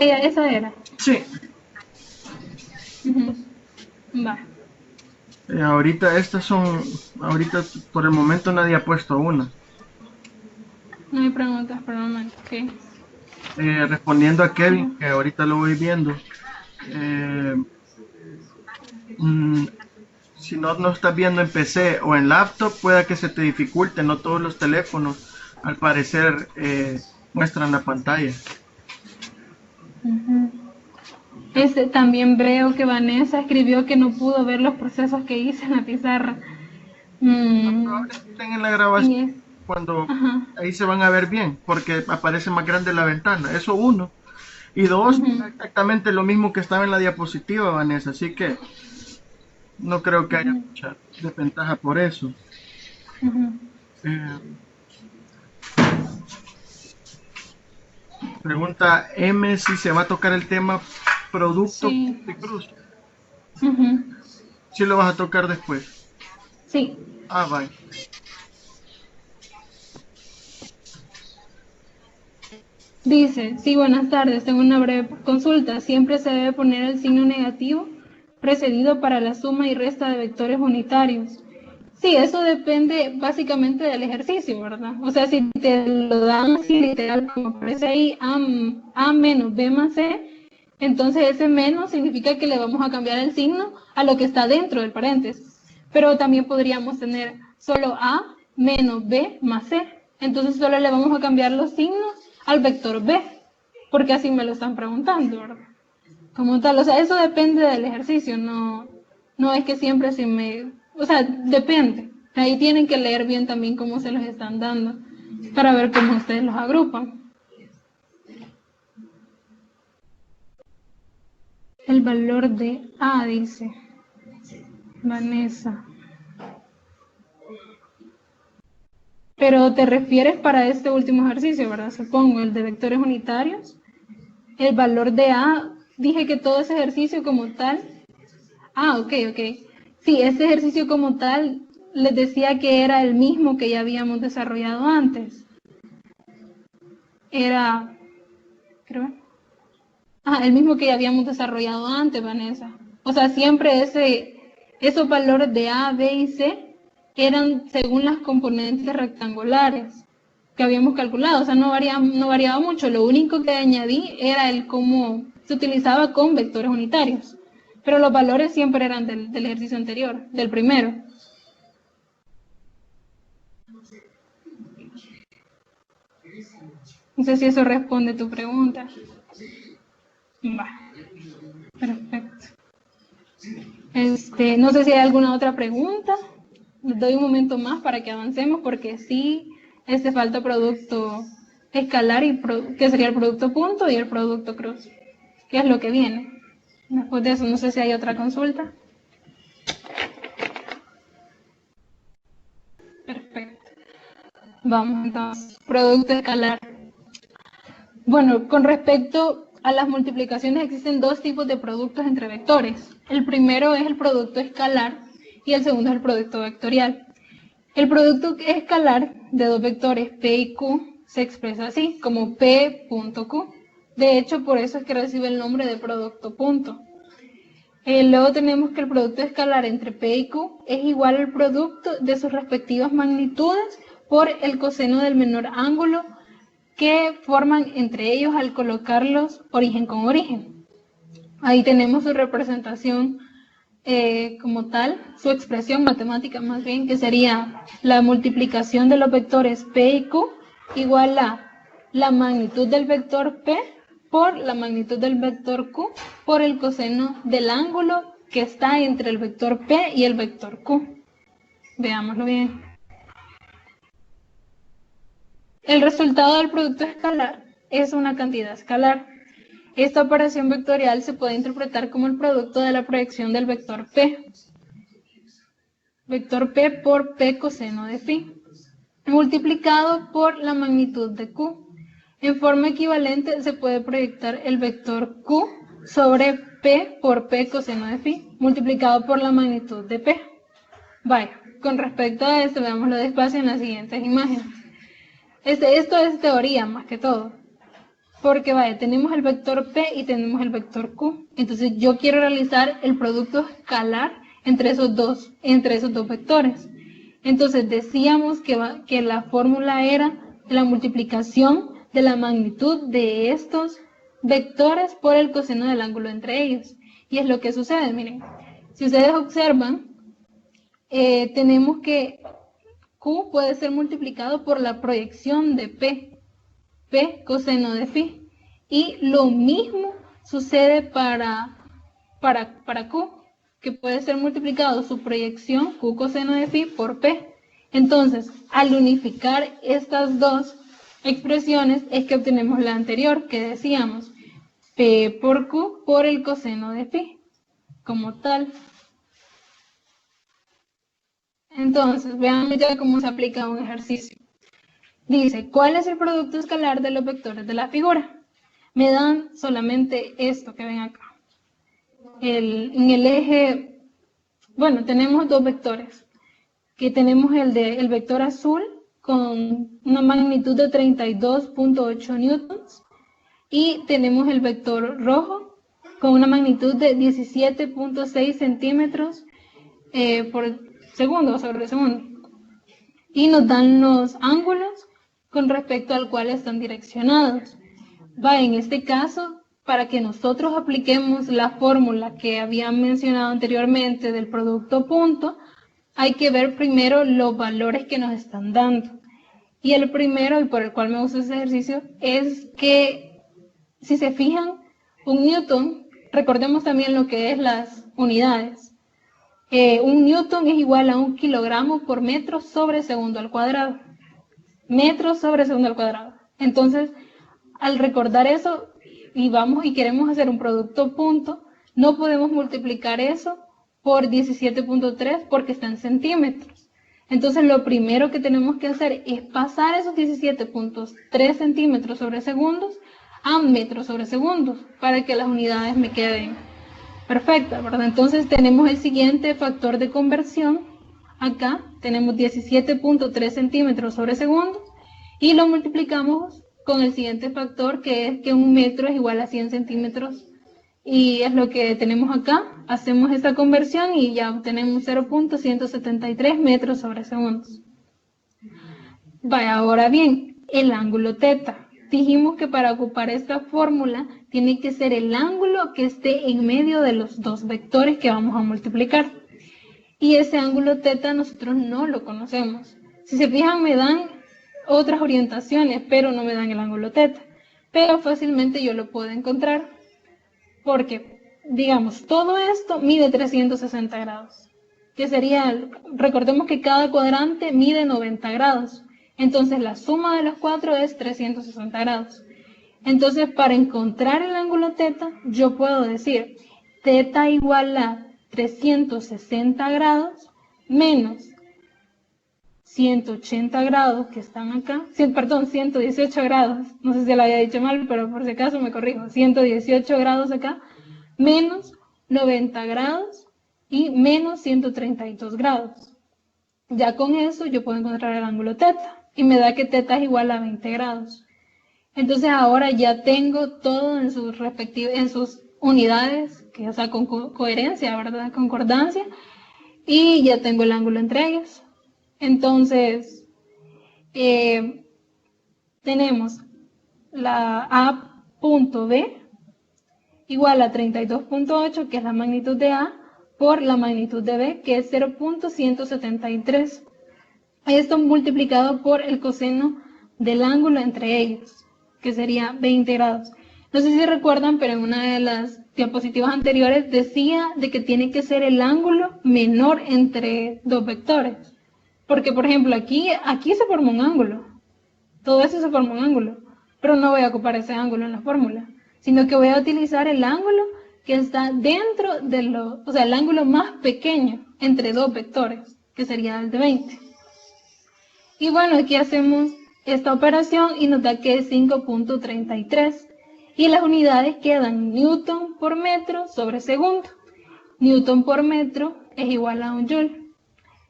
Esa era. Sí. Va. Ahorita ahorita por el momento nadie ha puesto una. No hay preguntas por el momento, ok. Respondiendo a Kevin, que ahorita lo voy viendo. Si no estás viendo en PC o en laptop, pueda que se te dificulte. No todos los teléfonos, al parecer, muestran la pantalla. También veo que Vanessa escribió que no pudo ver los procesos que hice en la pizarra. Ahora estén en la grabación, cuando ahí se van a ver bien, porque aparece más grande la ventana. Eso uno. Y dos, exactamente lo mismo que estaba en la diapositiva, Vanessa. Así que no creo que haya mucha desventaja por eso. Pregunta M si se va a tocar el tema producto de cruz. Sí lo vas a tocar después. Sí. Vale. Dice, sí, buenas tardes, tengo una breve consulta. Siempre se debe poner el signo negativo precedido para la suma y resta de vectores unitarios. Sí, eso depende básicamente del ejercicio, ¿verdad? O sea, si te lo dan así literal, como aparece ahí, A menos B más C, entonces ese menos significa que le vamos a cambiar el signo a lo que está dentro del paréntesis. Pero también podríamos tener solo A menos B más C. Entonces solo le vamos a cambiar los signos al vector B, porque así me lo están preguntando, ¿verdad? Como tal, o sea, eso depende del ejercicio, no es que siempre o sea, depende. Ahí tienen que leer bien también cómo se los están dando, para ver cómo ustedes los agrupan. El valor de A, dice Vanessa. Pero te refieres para este último ejercicio, ¿verdad? Supongo, el de vectores unitarios. El valor de A, dije que todo ese ejercicio como tal. Ok. Sí, este ejercicio como tal, les decía que era el mismo que ya habíamos desarrollado antes. Era, creo. El mismo que ya habíamos desarrollado antes, Vanessa. O sea, siempre esos valores de A, B y C eran según las componentes rectangulares que habíamos calculado, o sea, no variaba mucho, lo único que añadí era el cómo se utilizaba con vectores unitarios, pero los valores siempre eran del ejercicio anterior, del primero. No sé si eso responde tu pregunta. Va, perfecto. No sé si hay alguna otra pregunta. Les doy un momento más para que avancemos porque sí, falta producto escalar que sería el producto punto y el producto cruz, que es lo que viene. Después de eso no sé si hay otra consulta. Perfecto. Vamos entonces, producto escalar. Bueno, con respecto a las multiplicaciones existen dos tipos de productos entre vectores. El primero es el producto escalar y el segundo es el producto vectorial. El producto escalar de dos vectores P y Q se expresa así, como P.Q. De hecho, por eso es que recibe el nombre de producto punto. Luego tenemos que el producto escalar entre P y Q es igual al producto de sus respectivas magnitudes por el coseno del menor ángulo que forman entre ellos al colocarlos origen con origen. Ahí tenemos su representación como tal, su expresión matemática más bien, que sería la multiplicación de los vectores P y Q igual a la magnitud del vector P por la magnitud del vector Q por el coseno del ángulo que está entre el vector P y el vector Q. Veámoslo bien. El resultado del producto escalar es una cantidad escalar. Esta operación vectorial se puede interpretar como el producto de la proyección del vector P. Vector P por P coseno de phi, multiplicado por la magnitud de Q. En forma equivalente se puede proyectar el vector Q sobre P por P coseno de phi, multiplicado por la magnitud de P. Vaya, con respecto a esto, veámoslo despacio en las siguientes imágenes. Esto es teoría más que todo. Porque vaya, tenemos el vector P y tenemos el vector Q. Entonces yo quiero realizar el producto escalar entre esos dos vectores. Entonces decíamos que la fórmula era la multiplicación de la magnitud de estos vectores por el coseno del ángulo entre ellos. Y es lo que sucede, miren. Si ustedes observan, tenemos que Q puede ser multiplicado por la proyección de P coseno de phi. Y lo mismo sucede para Q, que puede ser multiplicado su proyección Q coseno de phi por P. Entonces, al unificar estas dos expresiones es que obtenemos la anterior, que decíamos P por Q por el coseno de phi, como tal. Entonces, veamos ya cómo se aplica un ejercicio. Dice, ¿cuál es el producto escalar de los vectores de la figura? Me dan solamente esto que ven acá. En el eje, bueno, tenemos dos vectores, que tenemos el vector azul con una magnitud de 32.8 newtons y tenemos el vector rojo con una magnitud de 17.6 centímetros por segundo sobre segundo. Y nos dan los ángulos con respecto al cual están direccionados. En este caso, para que nosotros apliquemos la fórmula que había mencionado anteriormente del producto punto, hay que ver primero los valores que nos están dando. Y el primero, y por el cual me gusta ese ejercicio, es que, si se fijan, un newton, recordemos también lo que es las unidades. Un newton es igual a 1 kilogramo por metro sobre segundo al cuadrado. Metro sobre segundo al cuadrado. Entonces, al recordar eso, y queremos hacer un producto punto, no podemos multiplicar eso por 17.3 porque está en centímetros. Entonces, lo primero que tenemos que hacer es pasar esos 17.3 centímetros sobre segundos a metros sobre segundos para que las unidades me queden perfectas, ¿verdad? Entonces, tenemos el siguiente factor de conversión. Acá tenemos 17.3 centímetros sobre segundos y lo multiplicamos con el siguiente factor, que es que un metro es igual a 100 centímetros. Y es lo que tenemos acá. Hacemos esta conversión y ya obtenemos 0.173 metros sobre segundos. Ahora bien, el ángulo teta. Dijimos que para ocupar esta fórmula tiene que ser el ángulo que esté en medio de los dos vectores que vamos a multiplicar. Y ese ángulo teta nosotros no lo conocemos. Si se fijan, me dan otras orientaciones, pero no me dan el ángulo teta. Pero fácilmente yo lo puedo encontrar porque, digamos, todo esto mide 360 grados. Que sería, recordemos que cada cuadrante mide 90 grados. Entonces la suma de los cuatro es 360 grados. Entonces, para encontrar el ángulo teta, yo puedo decir teta igual a 360 grados menos 180 grados que están acá, 118 grados, no sé si lo había dicho mal, pero por si acaso me corrijo, 118 grados acá, menos 90 grados y menos 132 grados. Ya con eso yo puedo encontrar el ángulo teta y me da que teta es igual a 20 grados. Entonces ahora ya tengo todo en sus unidades, o sea, con coherencia, ¿verdad? Concordancia, y ya tengo el ángulo entre ellos. Entonces, tenemos la A punto B igual a 32.8, que es la magnitud de A, por la magnitud de B, que es 0.173. Esto multiplicado por el coseno del ángulo entre ellos, que sería 20 grados. No sé si recuerdan, pero en una de las diapositivas anteriores decía de que tiene que ser el ángulo menor entre dos vectores. Porque, por ejemplo, aquí se forma un ángulo. Todo eso se forma un ángulo. Pero no voy a ocupar ese ángulo en la fórmula, sino que voy a utilizar el ángulo que está dentro el ángulo más pequeño entre dos vectores, que sería el de 20. Y bueno, aquí hacemos esta operación y nos da que es 5.33. Y las unidades quedan newton por metro sobre segundo. Newton por metro es igual a un joule.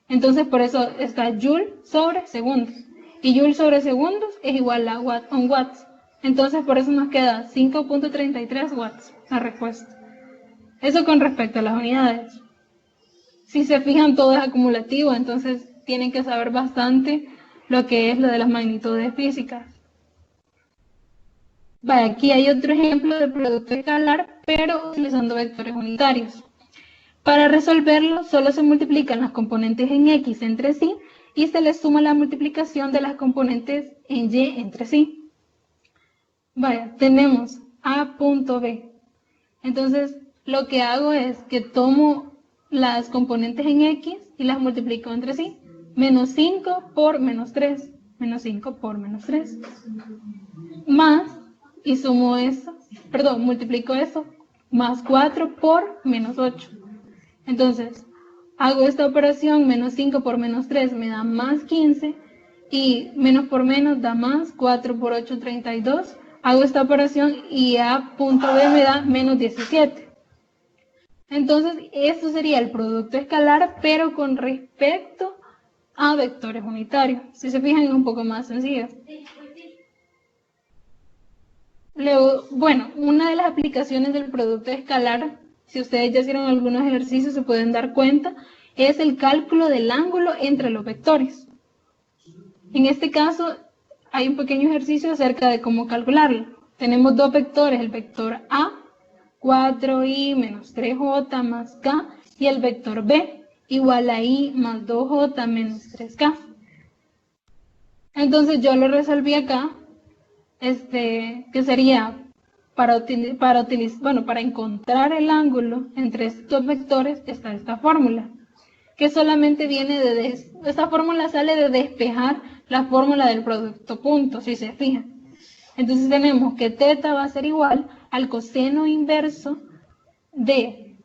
Entonces, por eso está joule sobre segundos. Y joule sobre segundos es igual a un watts. Entonces, por eso nos queda 5.33 watts la respuesta. Eso con respecto a las unidades. Si se fijan, todo es acumulativo, entonces tienen que saber bastante lo que es lo de las magnitudes físicas. Aquí hay otro ejemplo de producto escalar, pero utilizando vectores unitarios. Para resolverlo, solo se multiplican las componentes en X entre sí y se les suma la multiplicación de las componentes en Y entre sí. Tenemos A punto B. Entonces, lo que hago es que tomo las componentes en X y las multiplico entre sí. Menos 5 por menos 3. Menos 5 por menos 3. Más, y sumo eso, multiplico eso, más 4 por menos 8. Entonces, hago esta operación, menos 5 por menos 3 me da más 15, y menos por menos da más, 4 por 8, 32. Hago esta operación y A punto B me da menos 17. Entonces, esto sería el producto escalar, pero con respecto a vectores unitarios. Si se fijan, es un poco más sencillo. Luego, bueno, una de las aplicaciones del producto escalar, si ustedes ya hicieron algunos ejercicios se pueden dar cuenta, es el cálculo del ángulo entre los vectores. En este caso, hay un pequeño ejercicio acerca de cómo calcularlo. Tenemos dos vectores, el vector A, 4i menos 3j más k, y el vector B, igual a i más 2j menos 3k. Entonces yo lo resolví acá, que sería para encontrar el ángulo entre estos vectores está esta fórmula, que solamente viene esta fórmula sale de despejar la fórmula del producto punto, si se fijan. Entonces tenemos que θ va a ser igual al coseno inverso de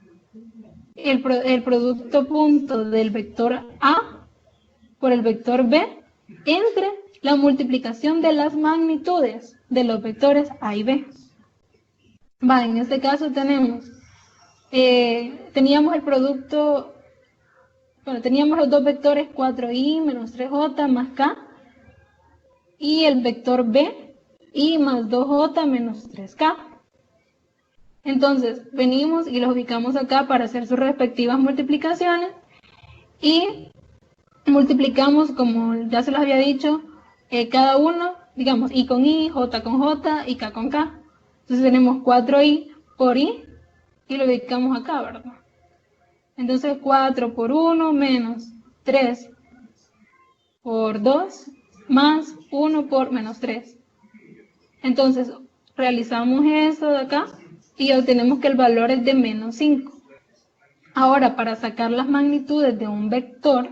el producto punto del vector A por el vector B entre la multiplicación de las magnitudes de los vectores A y B. En este caso teníamos el producto, teníamos los dos vectores 4i menos 3j más k y el vector B i más 2j menos 3k. Entonces venimos y los ubicamos acá para hacer sus respectivas multiplicaciones y multiplicamos, como ya se los había dicho, cada uno, digamos, i con i, j con j y k con k. Entonces tenemos 4i por i y lo ubicamos acá, ¿verdad? Entonces 4 por 1 menos 3 por 2 más 1 por menos 3. Entonces realizamos eso de acá y obtenemos que el valor es de menos 5. Ahora, para sacar las magnitudes de un vector,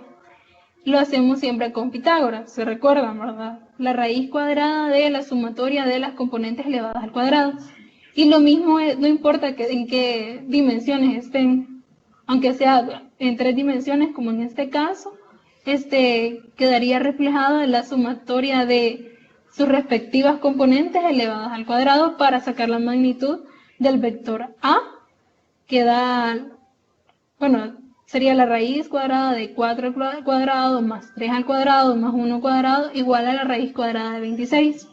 lo hacemos siempre con Pitágoras, se recuerdan, ¿verdad? La raíz cuadrada de la sumatoria de las componentes elevadas al cuadrado. Y lo mismo es, no importa en qué dimensiones estén, aunque sea en 3 dimensiones, como en este caso, quedaría reflejado en la sumatoria de sus respectivas componentes elevadas al cuadrado para sacar la magnitud del vector A, que da, sería la raíz cuadrada de 4 al cuadrado más 3 al cuadrado más 1 al cuadrado igual a la raíz cuadrada de 26.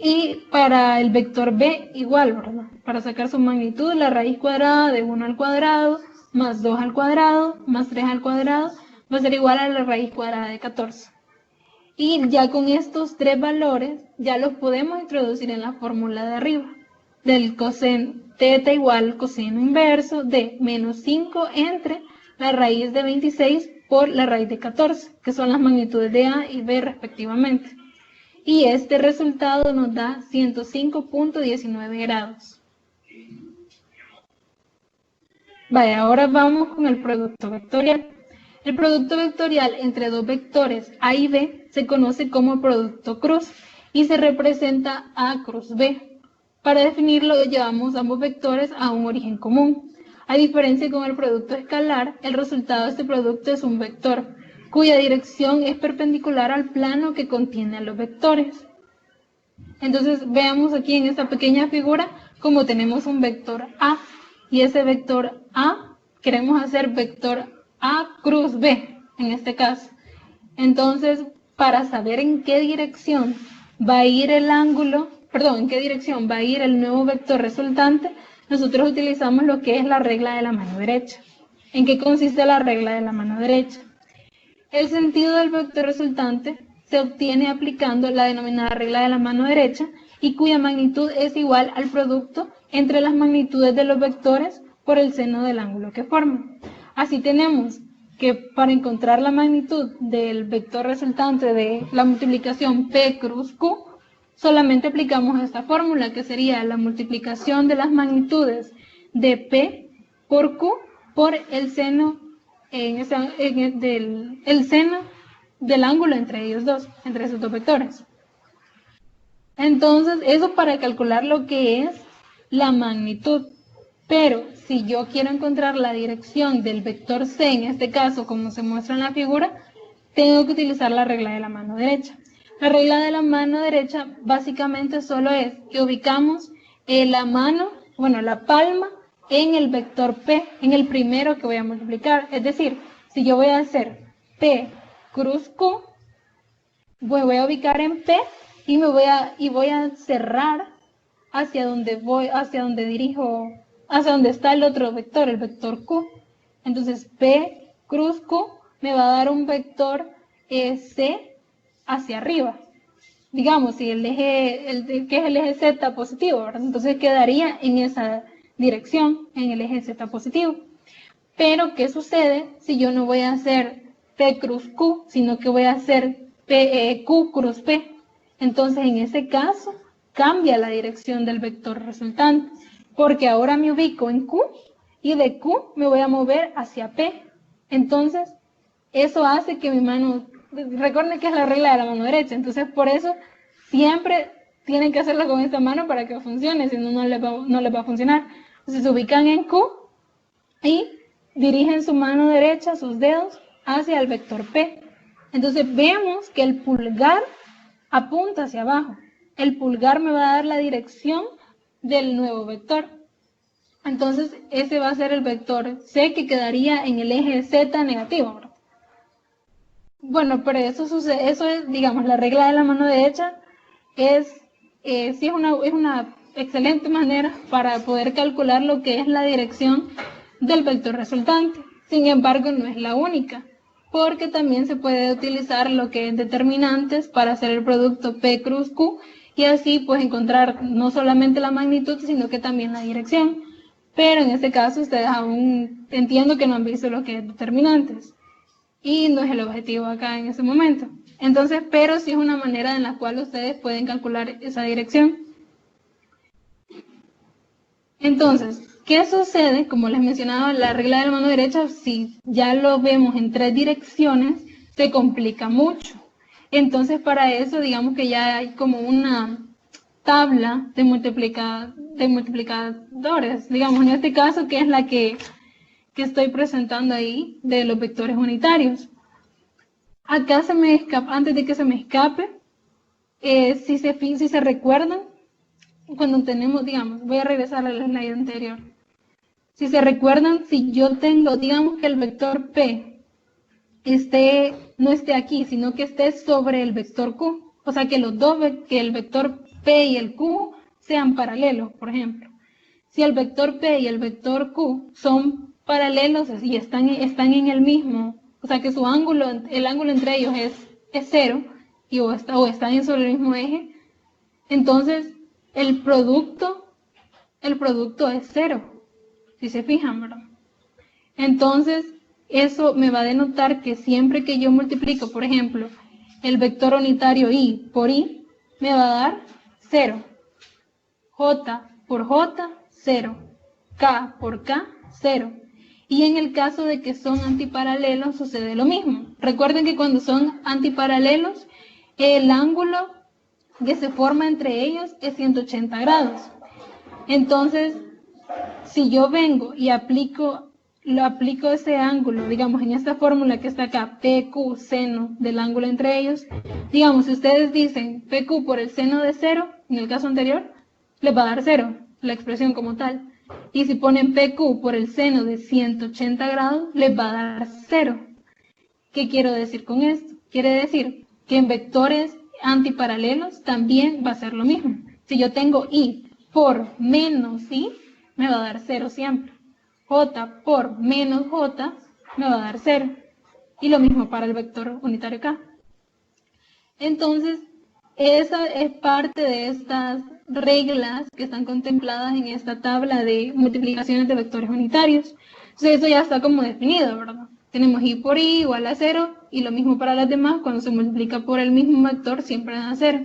Y para el vector B igual, ¿verdad? Para sacar su magnitud, la raíz cuadrada de 1 al cuadrado más 2 al cuadrado más 3 al cuadrado va a ser igual a la raíz cuadrada de 14. Y ya con estos 3 valores ya los podemos introducir en la fórmula de arriba. Del coseno θ igual coseno inverso de menos 5 entre la raíz de 26 por la raíz de 14, que son las magnitudes de A y B respectivamente. Y este resultado nos da 105.19 grados. Ahora vamos con el producto vectorial. El producto vectorial entre dos vectores A y B se conoce como producto cruz y se representa A cruz B. Para definirlo, llevamos ambos vectores a un origen común. A diferencia con el producto escalar, el resultado de este producto es un vector, cuya dirección es perpendicular al plano que contiene a los vectores. Entonces, veamos aquí en esta pequeña figura como tenemos un vector A, y ese vector A queremos hacer vector A cruz B, en este caso. Entonces, para saber en qué dirección va a ir en qué dirección va a ir el nuevo vector resultante, nosotros utilizamos lo que es la regla de la mano derecha. ¿En qué consiste la regla de la mano derecha? El sentido del vector resultante se obtiene aplicando la denominada regla de la mano derecha y cuya magnitud es igual al producto entre las magnitudes de los vectores por el seno del ángulo que forman. Así tenemos que para encontrar la magnitud del vector resultante de la multiplicación P cruz Q, solamente aplicamos esta fórmula, que sería la multiplicación de las magnitudes de P por Q por el seno, el seno del ángulo entre ellos dos, entre esos dos vectores. Entonces, eso para calcular lo que es la magnitud. Pero si yo quiero encontrar la dirección del vector C, en este caso, como se muestra en la figura, tengo que utilizar la regla de la mano derecha. La regla de la mano derecha básicamente solo es que ubicamos la palma en el vector P, en el primero que voy a multiplicar. Es decir, si yo voy a hacer P cruz Q, voy a ubicar en P y voy a cerrar hacia donde dirijo, hacia donde está el otro vector, el vector Q. Entonces P cruz Q me va a dar un vector C hacia arriba. Digamos, si el eje, que es el eje Z positivo, ¿verdad? Entonces quedaría en esa dirección, en el eje Z positivo. Pero, ¿qué sucede si yo no voy a hacer P cruz Q, sino que voy a hacer Q cruz P? Entonces, en ese caso, cambia la dirección del vector resultante, porque ahora me ubico en Q y de Q me voy a mover hacia P. Entonces, eso hace que mi mano, recuerden que es la regla de la mano derecha, entonces por eso siempre tienen que hacerlo con esta mano para que funcione, si no, no les va a funcionar. Entonces se ubican en Q y dirigen su mano derecha, sus dedos, hacia el vector P. Entonces vemos que el pulgar apunta hacia abajo. El pulgar me va a dar la dirección del nuevo vector. Entonces ese va a ser el vector C que quedaría en el eje Z negativo, ¿verdad? Bueno, pero eso sucede, eso es, digamos, la regla de la mano derecha sí es una excelente manera para poder calcular lo que es la dirección del vector resultante. Sin embargo, no es la única, porque también se puede utilizar lo que es determinantes para hacer el producto P cruz Q y así pues encontrar no solamente la magnitud, sino que también la dirección. Pero en este caso ustedes aún entiendo que no han visto lo que es determinantes. Y no es el objetivo acá en ese momento. Entonces, pero sí es una manera en la cual ustedes pueden calcular esa dirección. Entonces, ¿qué sucede? Como les mencionaba, la regla de la mano derecha, si ya lo vemos en 3 direcciones, se complica mucho. Entonces, para eso, digamos que ya hay como una tabla de multiplicadores, digamos, en este caso, que es la que estoy presentando ahí de los vectores unitarios. Acá se me escapa, antes de que se me escape, si se recuerdan, cuando tenemos, digamos, voy a regresar a la slide anterior. Si se recuerdan, si yo tengo, digamos que el vector P no esté aquí, sino que esté sobre el vector Q, o sea que que el vector P y el Q sean paralelos, por ejemplo. Si el vector P y el vector Q son paralelos y están en el mismo, o sea que el ángulo entre ellos es 0 o están sobre el mismo eje, entonces el producto es 0, si se fijan, ¿verdad? Entonces eso me va a denotar que siempre que yo multiplico, por ejemplo, el vector unitario I por I, me va a dar 0. J por J, 0. K por K, 0. Y en el caso de que son antiparalelos sucede lo mismo. Recuerden que cuando son antiparalelos, el ángulo que se forma entre ellos es 180 grados. Entonces, si yo vengo y aplico ese ángulo, digamos, en esta fórmula que está acá, PQ, seno del ángulo entre ellos, digamos, si ustedes dicen PQ por el seno de 0, en el caso anterior, les va a dar 0, la expresión como tal. Y si ponen PQ por el seno de 180 grados, les va a dar 0. ¿Qué quiero decir con esto? Quiere decir que en vectores antiparalelos también va a ser lo mismo. Si yo tengo I por menos I, me va a dar 0 siempre. J por menos J me va a dar 0. Y lo mismo para el vector unitario K. Entonces, esa es parte de estas reglas que están contempladas en esta tabla de multiplicaciones de vectores unitarios. Entonces, eso ya está como definido, ¿verdad? Tenemos I por I igual a 0 y lo mismo para las demás, cuando se multiplica por el mismo vector siempre da 0.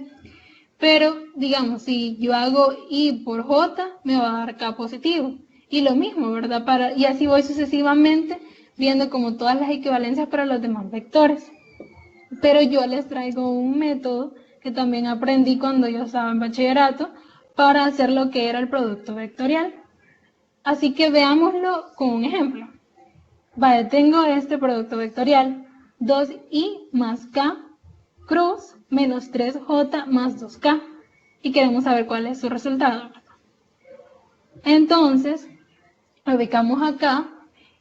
Pero, digamos, si yo hago I por J, me va a dar K positivo. Y lo mismo, ¿verdad? Y así voy sucesivamente viendo como todas las equivalencias para los demás vectores. Pero yo les traigo un método que también aprendí cuando yo estaba en bachillerato para hacer lo que era el producto vectorial. Así que veámoslo con un ejemplo. Vale, tengo este producto vectorial, 2i más k cruz menos 3j más 2k. Y queremos saber cuál es su resultado. Entonces, lo ubicamos acá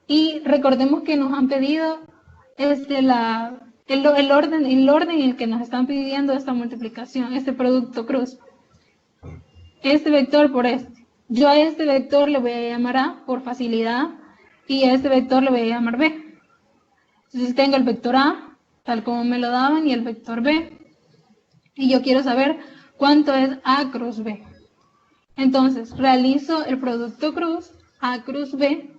y recordemos que nos han pedido el orden en el que nos están pidiendo esta multiplicación, este producto cruz. Este vector por este. Yo a este vector le voy a llamar A por facilidad y a este vector le voy a llamar B. Entonces tengo el vector A, tal como me lo daban, y el vector B. Y yo quiero saber cuánto es A cruz B. Entonces realizo el producto cruz, A cruz B,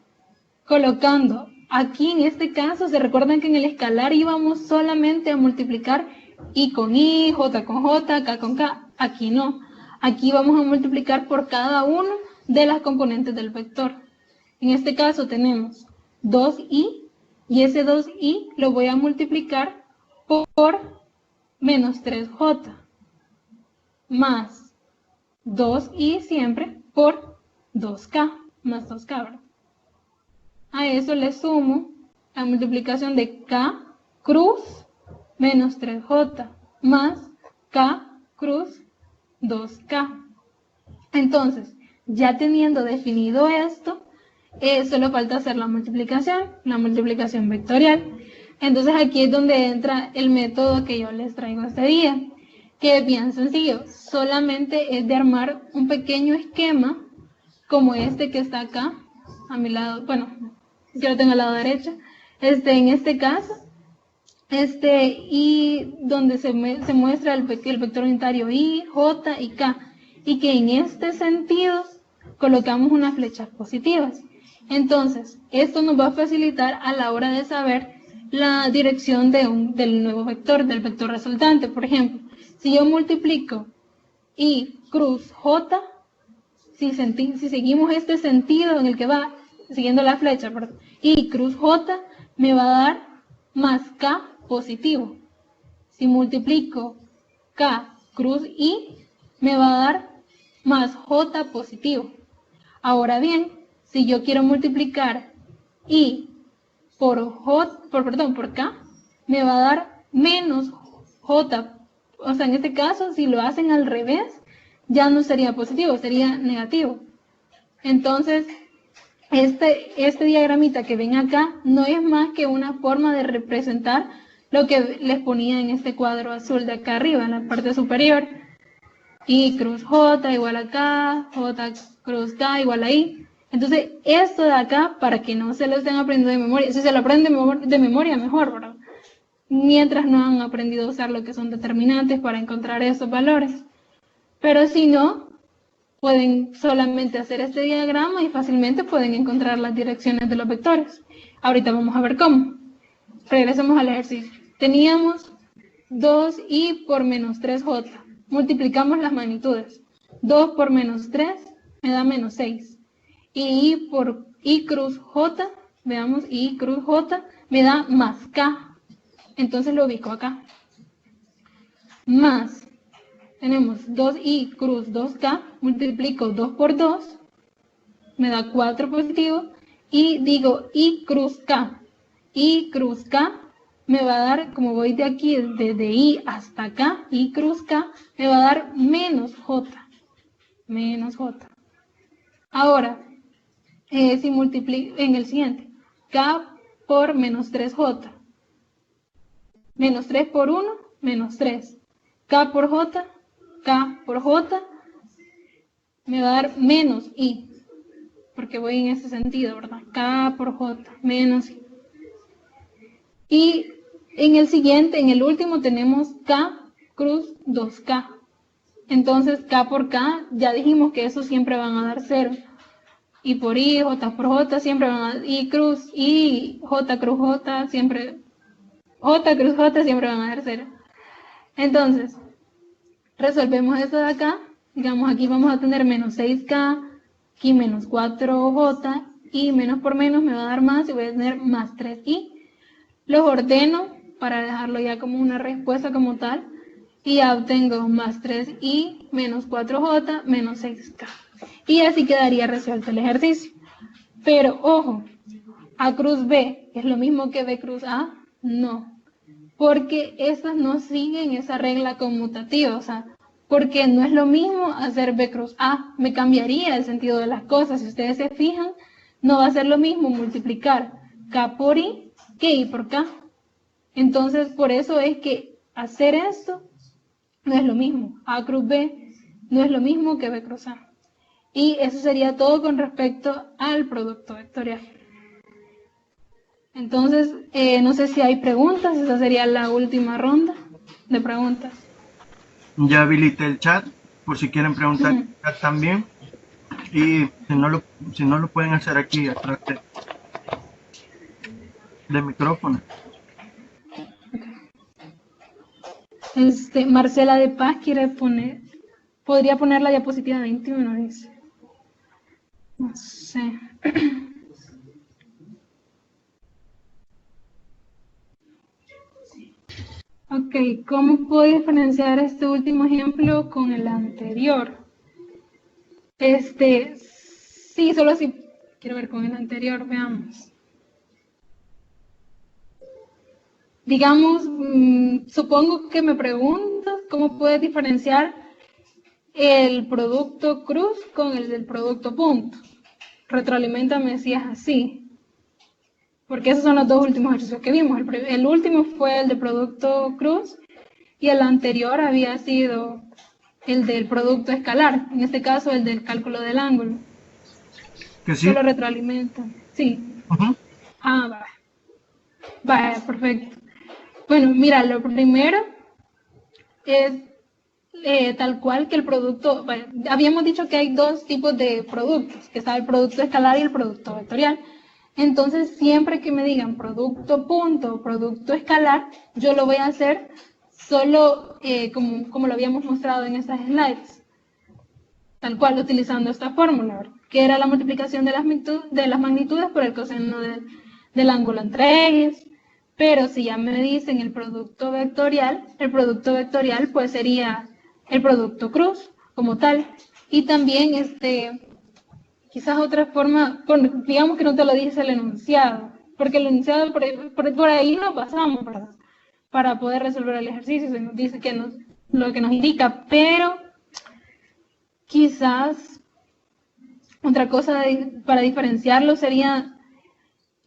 colocando aquí en este caso, se recuerdan que en el escalar íbamos solamente a multiplicar I con I, J con J, K con K. Aquí no. Aquí vamos a multiplicar por cada uno de las componentes del vector. En este caso tenemos 2i y ese 2i lo voy a multiplicar por menos 3j más 2i siempre por 2k más 2k, ¿verdad? A eso le sumo la multiplicación de k cruz menos 3j más k cruz 2k. Entonces, ya teniendo definido esto, solo falta hacer la multiplicación vectorial. Entonces aquí es donde entra el método que yo les traigo este día, que es bien sencillo, solamente es de armar un pequeño esquema como este que está acá, a mi lado, bueno, yo lo tengo al lado derecho, en este caso, y donde se muestra el vector unitario I, J y K, y que en este sentido colocamos unas flechas positivas. Entonces, esto nos va a facilitar a la hora de saber la dirección del nuevo vector, del vector resultante. Por ejemplo, si yo multiplico I cruz J, si seguimos este sentido en el que va, siguiendo la flecha, perdón, I cruz J me va a dar más K positivo. Si multiplico K cruz I, me va a dar más J positivo. Ahora bien, si yo quiero multiplicar I por K, me va a dar menos J. O sea, en este caso, si lo hacen al revés, ya no sería positivo, sería negativo. Entonces, este diagramita que ven acá no es más que una forma de representar lo que les ponía en este cuadro azul de acá arriba, en la parte superior. I cruz J igual a K, J cruz K igual a I. Entonces, esto de acá, para que no se lo estén aprendiendo de memoria, si se lo aprenden de memoria, mejor, ¿verdad? Mientras no han aprendido a usar lo que son determinantes para encontrar esos valores. Pero si no, pueden solamente hacer este diagrama y fácilmente pueden encontrar las direcciones de los vectores. Ahorita vamos a ver cómo. Regresemos al ejercicio. Teníamos 2i por menos 3j. Multiplicamos las magnitudes. 2 por menos 3 me da menos 6. Y I por I cruz j, veamos, I cruz j me da más k. Entonces lo ubico acá. Más, tenemos 2i cruz 2k, multiplico 2 por 2, me da 4 positivo, y digo I cruz k. I cruz k me va a dar, como voy de aquí, desde I hasta acá, I cruz k, me va a dar menos j. Menos j. Ahora, si multiplico en el siguiente, k por menos 3j. Menos 3 por 1, menos 3. K por j me va a dar menos i, porque voy en ese sentido, ¿verdad? K por j, menos i. Y en el siguiente, en el último, tenemos k cruz 2k. Entonces, k por k, ya dijimos que eso siempre van a dar 0. Y por i, j por j, siempre van a dar i cruz, i, j cruz j, siempre... J cruz J siempre van a dar 0. Entonces, resolvemos esto de acá. Digamos, aquí vamos a tener menos 6K, aquí menos 4J, y menos por menos me va a dar más, y voy a tener más 3I. Los ordeno para dejarlo ya como una respuesta como tal, y ya obtengo más 3I, menos 4J, menos 6K. Y así quedaría resuelto el ejercicio. Pero, ojo, A cruz B, ¿es lo mismo que B cruz A? No, porque estas no siguen esa regla conmutativa, o sea, porque no es lo mismo hacer B cruz A, me cambiaría el sentido de las cosas. Si ustedes se fijan, no va a ser lo mismo multiplicar K por I que I por K. Entonces, por eso es que hacer esto no es lo mismo. A cruz B no es lo mismo que B cruz A. Y eso sería todo con respecto al producto vectorial. Entonces, no sé si hay preguntas, esa sería la última ronda de preguntas. Ya habilité el chat, por si quieren preguntar en el chat también. Y si no lo pueden hacer aquí atrás de micrófono. Marcela de Paz quiere podría poner la diapositiva 21, dice. No sé. Ok, ¿cómo puedo diferenciar este último ejemplo con el anterior? Sí, solo si quiero ver con el anterior, veamos. Digamos, supongo que me preguntas cómo puedes diferenciar el producto cruz con el del producto punto. Retroaliméntame si es así. Porque esos son los dos últimos ejercicios que vimos. El último fue el de producto cruz y el anterior había sido el del producto escalar. En este caso, el del cálculo del ángulo. ¿Que sí? Solo retroalimenta. Sí. Ah, va, perfecto. Bueno, mira, lo primero es tal cual que el producto, bueno, habíamos dicho que hay dos tipos de productos, que está el producto escalar y el producto vectorial. Entonces, siempre que me digan producto punto o producto escalar, yo lo voy a hacer solo como lo habíamos mostrado en estas slides, tal cual utilizando esta fórmula, que era la multiplicación de las magnitudes por el coseno del ángulo entre ellas. Pero si ya me dicen el producto vectorial pues sería el producto cruz como tal. Y también quizás otra forma, digamos que no te lo dice el enunciado, porque el enunciado por ahí no pasamos, ¿verdad? Para poder resolver el ejercicio, se nos dice lo que nos indica, pero quizás otra cosa para diferenciarlo sería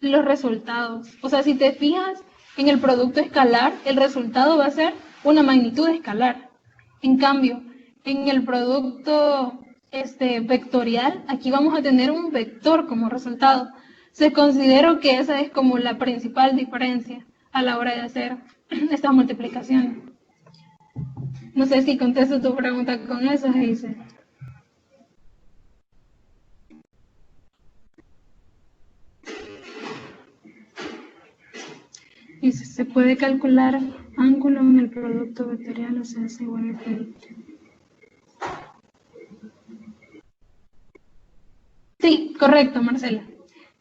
los resultados. O sea, si te fijas en el producto escalar, el resultado va a ser una magnitud escalar. En cambio, en el producto vectorial, aquí vamos a tener un vector como resultado. Se considero que esa es como la principal diferencia a la hora de hacer esta multiplicación. No sé si contesto tu pregunta con eso, Geise. Dice, se puede calcular ángulo en el producto vectorial, o sea, es igual al producto. Sí, correcto, Marcela.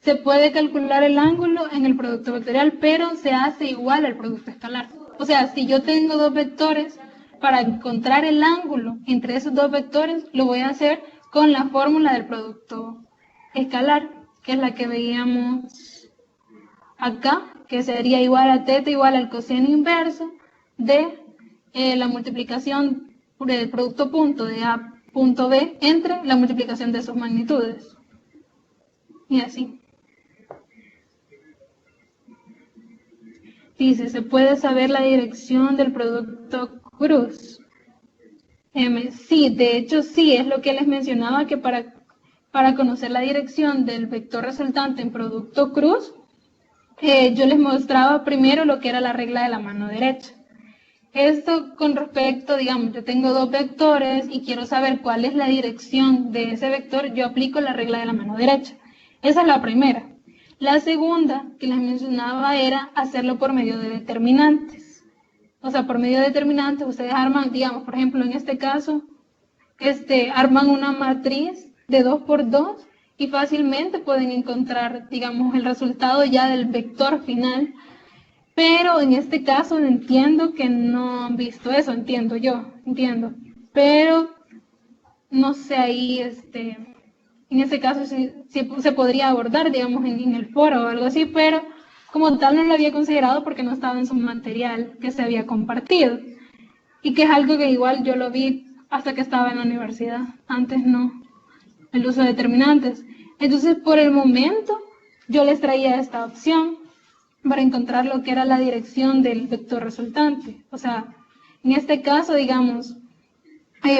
Se puede calcular el ángulo en el producto vectorial, pero se hace igual al producto escalar. O sea, si yo tengo dos vectores, para encontrar el ángulo entre esos dos vectores, lo voy a hacer con la fórmula del producto escalar, que es la que veíamos acá, que sería igual a θ igual al coseno inverso de la multiplicación del producto punto de A punto B entre la multiplicación de sus magnitudes. Y así. Dice, ¿se puede saber la dirección del producto cruz? Sí, de hecho sí, es lo que les mencionaba, que para conocer la dirección del vector resultante en producto cruz, yo les mostraba primero lo que era la regla de la mano derecha. Esto con respecto, digamos, yo tengo dos vectores y quiero saber cuál es la dirección de ese vector, yo aplico la regla de la mano derecha. Esa es la primera. La segunda que les mencionaba era hacerlo por medio de determinantes. O sea, por medio de determinantes ustedes arman, digamos, por ejemplo, en este caso, arman una matriz de 2 por 2 y fácilmente pueden encontrar, digamos, el resultado ya del vector final. Pero en este caso entiendo que no han visto eso, entiendo. Pero no sé ahí, en ese caso sí se podría abordar, digamos, en el foro o algo así, pero como tal no lo había considerado porque no estaba en su material que se había compartido. Y que es algo que igual yo lo vi hasta que estaba en la universidad, antes no, el uso de determinantes. Entonces, por el momento, yo les traía esta opción para encontrar lo que era la dirección del vector resultante. O sea, en este caso, digamos,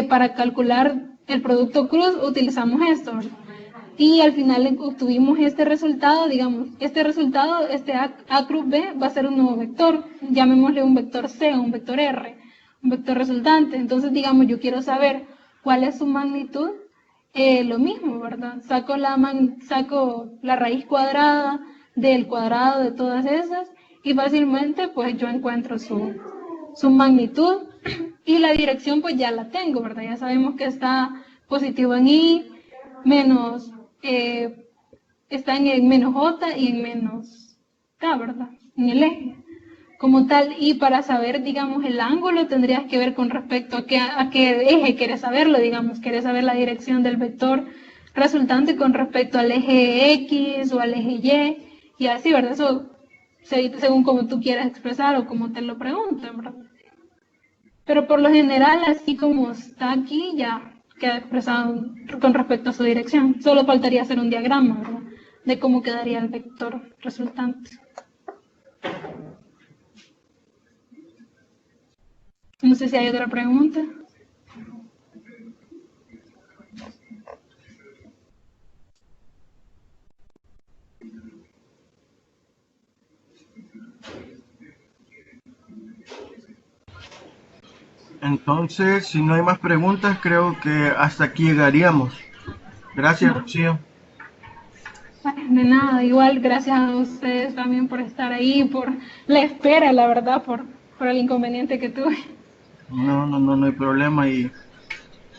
para calcular el producto cruz utilizamos esto, ¿verdad? Y al final obtuvimos este resultado, digamos, este resultado, este A cruz B va a ser un nuevo vector, llamémosle un vector C o un vector R, un vector resultante. Entonces, digamos, yo quiero saber cuál es su magnitud, lo mismo, ¿verdad? Saco la raíz cuadrada del cuadrado de todas esas y fácilmente pues yo encuentro su magnitud y la dirección pues ya la tengo, ¿verdad? Ya sabemos que está positivo en Y, menos, está en el menos J y en menos K, ¿verdad? En el eje como tal, y para saber, digamos, el ángulo tendrías que ver con respecto a qué eje quieres saberlo, digamos, quieres saber la dirección del vector resultante con respecto al eje X o al eje Y así, ¿verdad? Eso según como tú quieras expresar o como te lo pregunten, ¿verdad? Pero por lo general, así como está aquí, ya queda expresado con respecto a su dirección. Solo faltaría hacer un diagrama, ¿verdad? De cómo quedaría el vector resultante. No sé si hay otra pregunta. Entonces, si no hay más preguntas, creo que hasta aquí llegaríamos. Gracias, Rocío. De nada, igual gracias a ustedes también por estar ahí, por la espera, la verdad, por el inconveniente que tuve. No hay problema y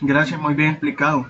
gracias, muy bien explicado.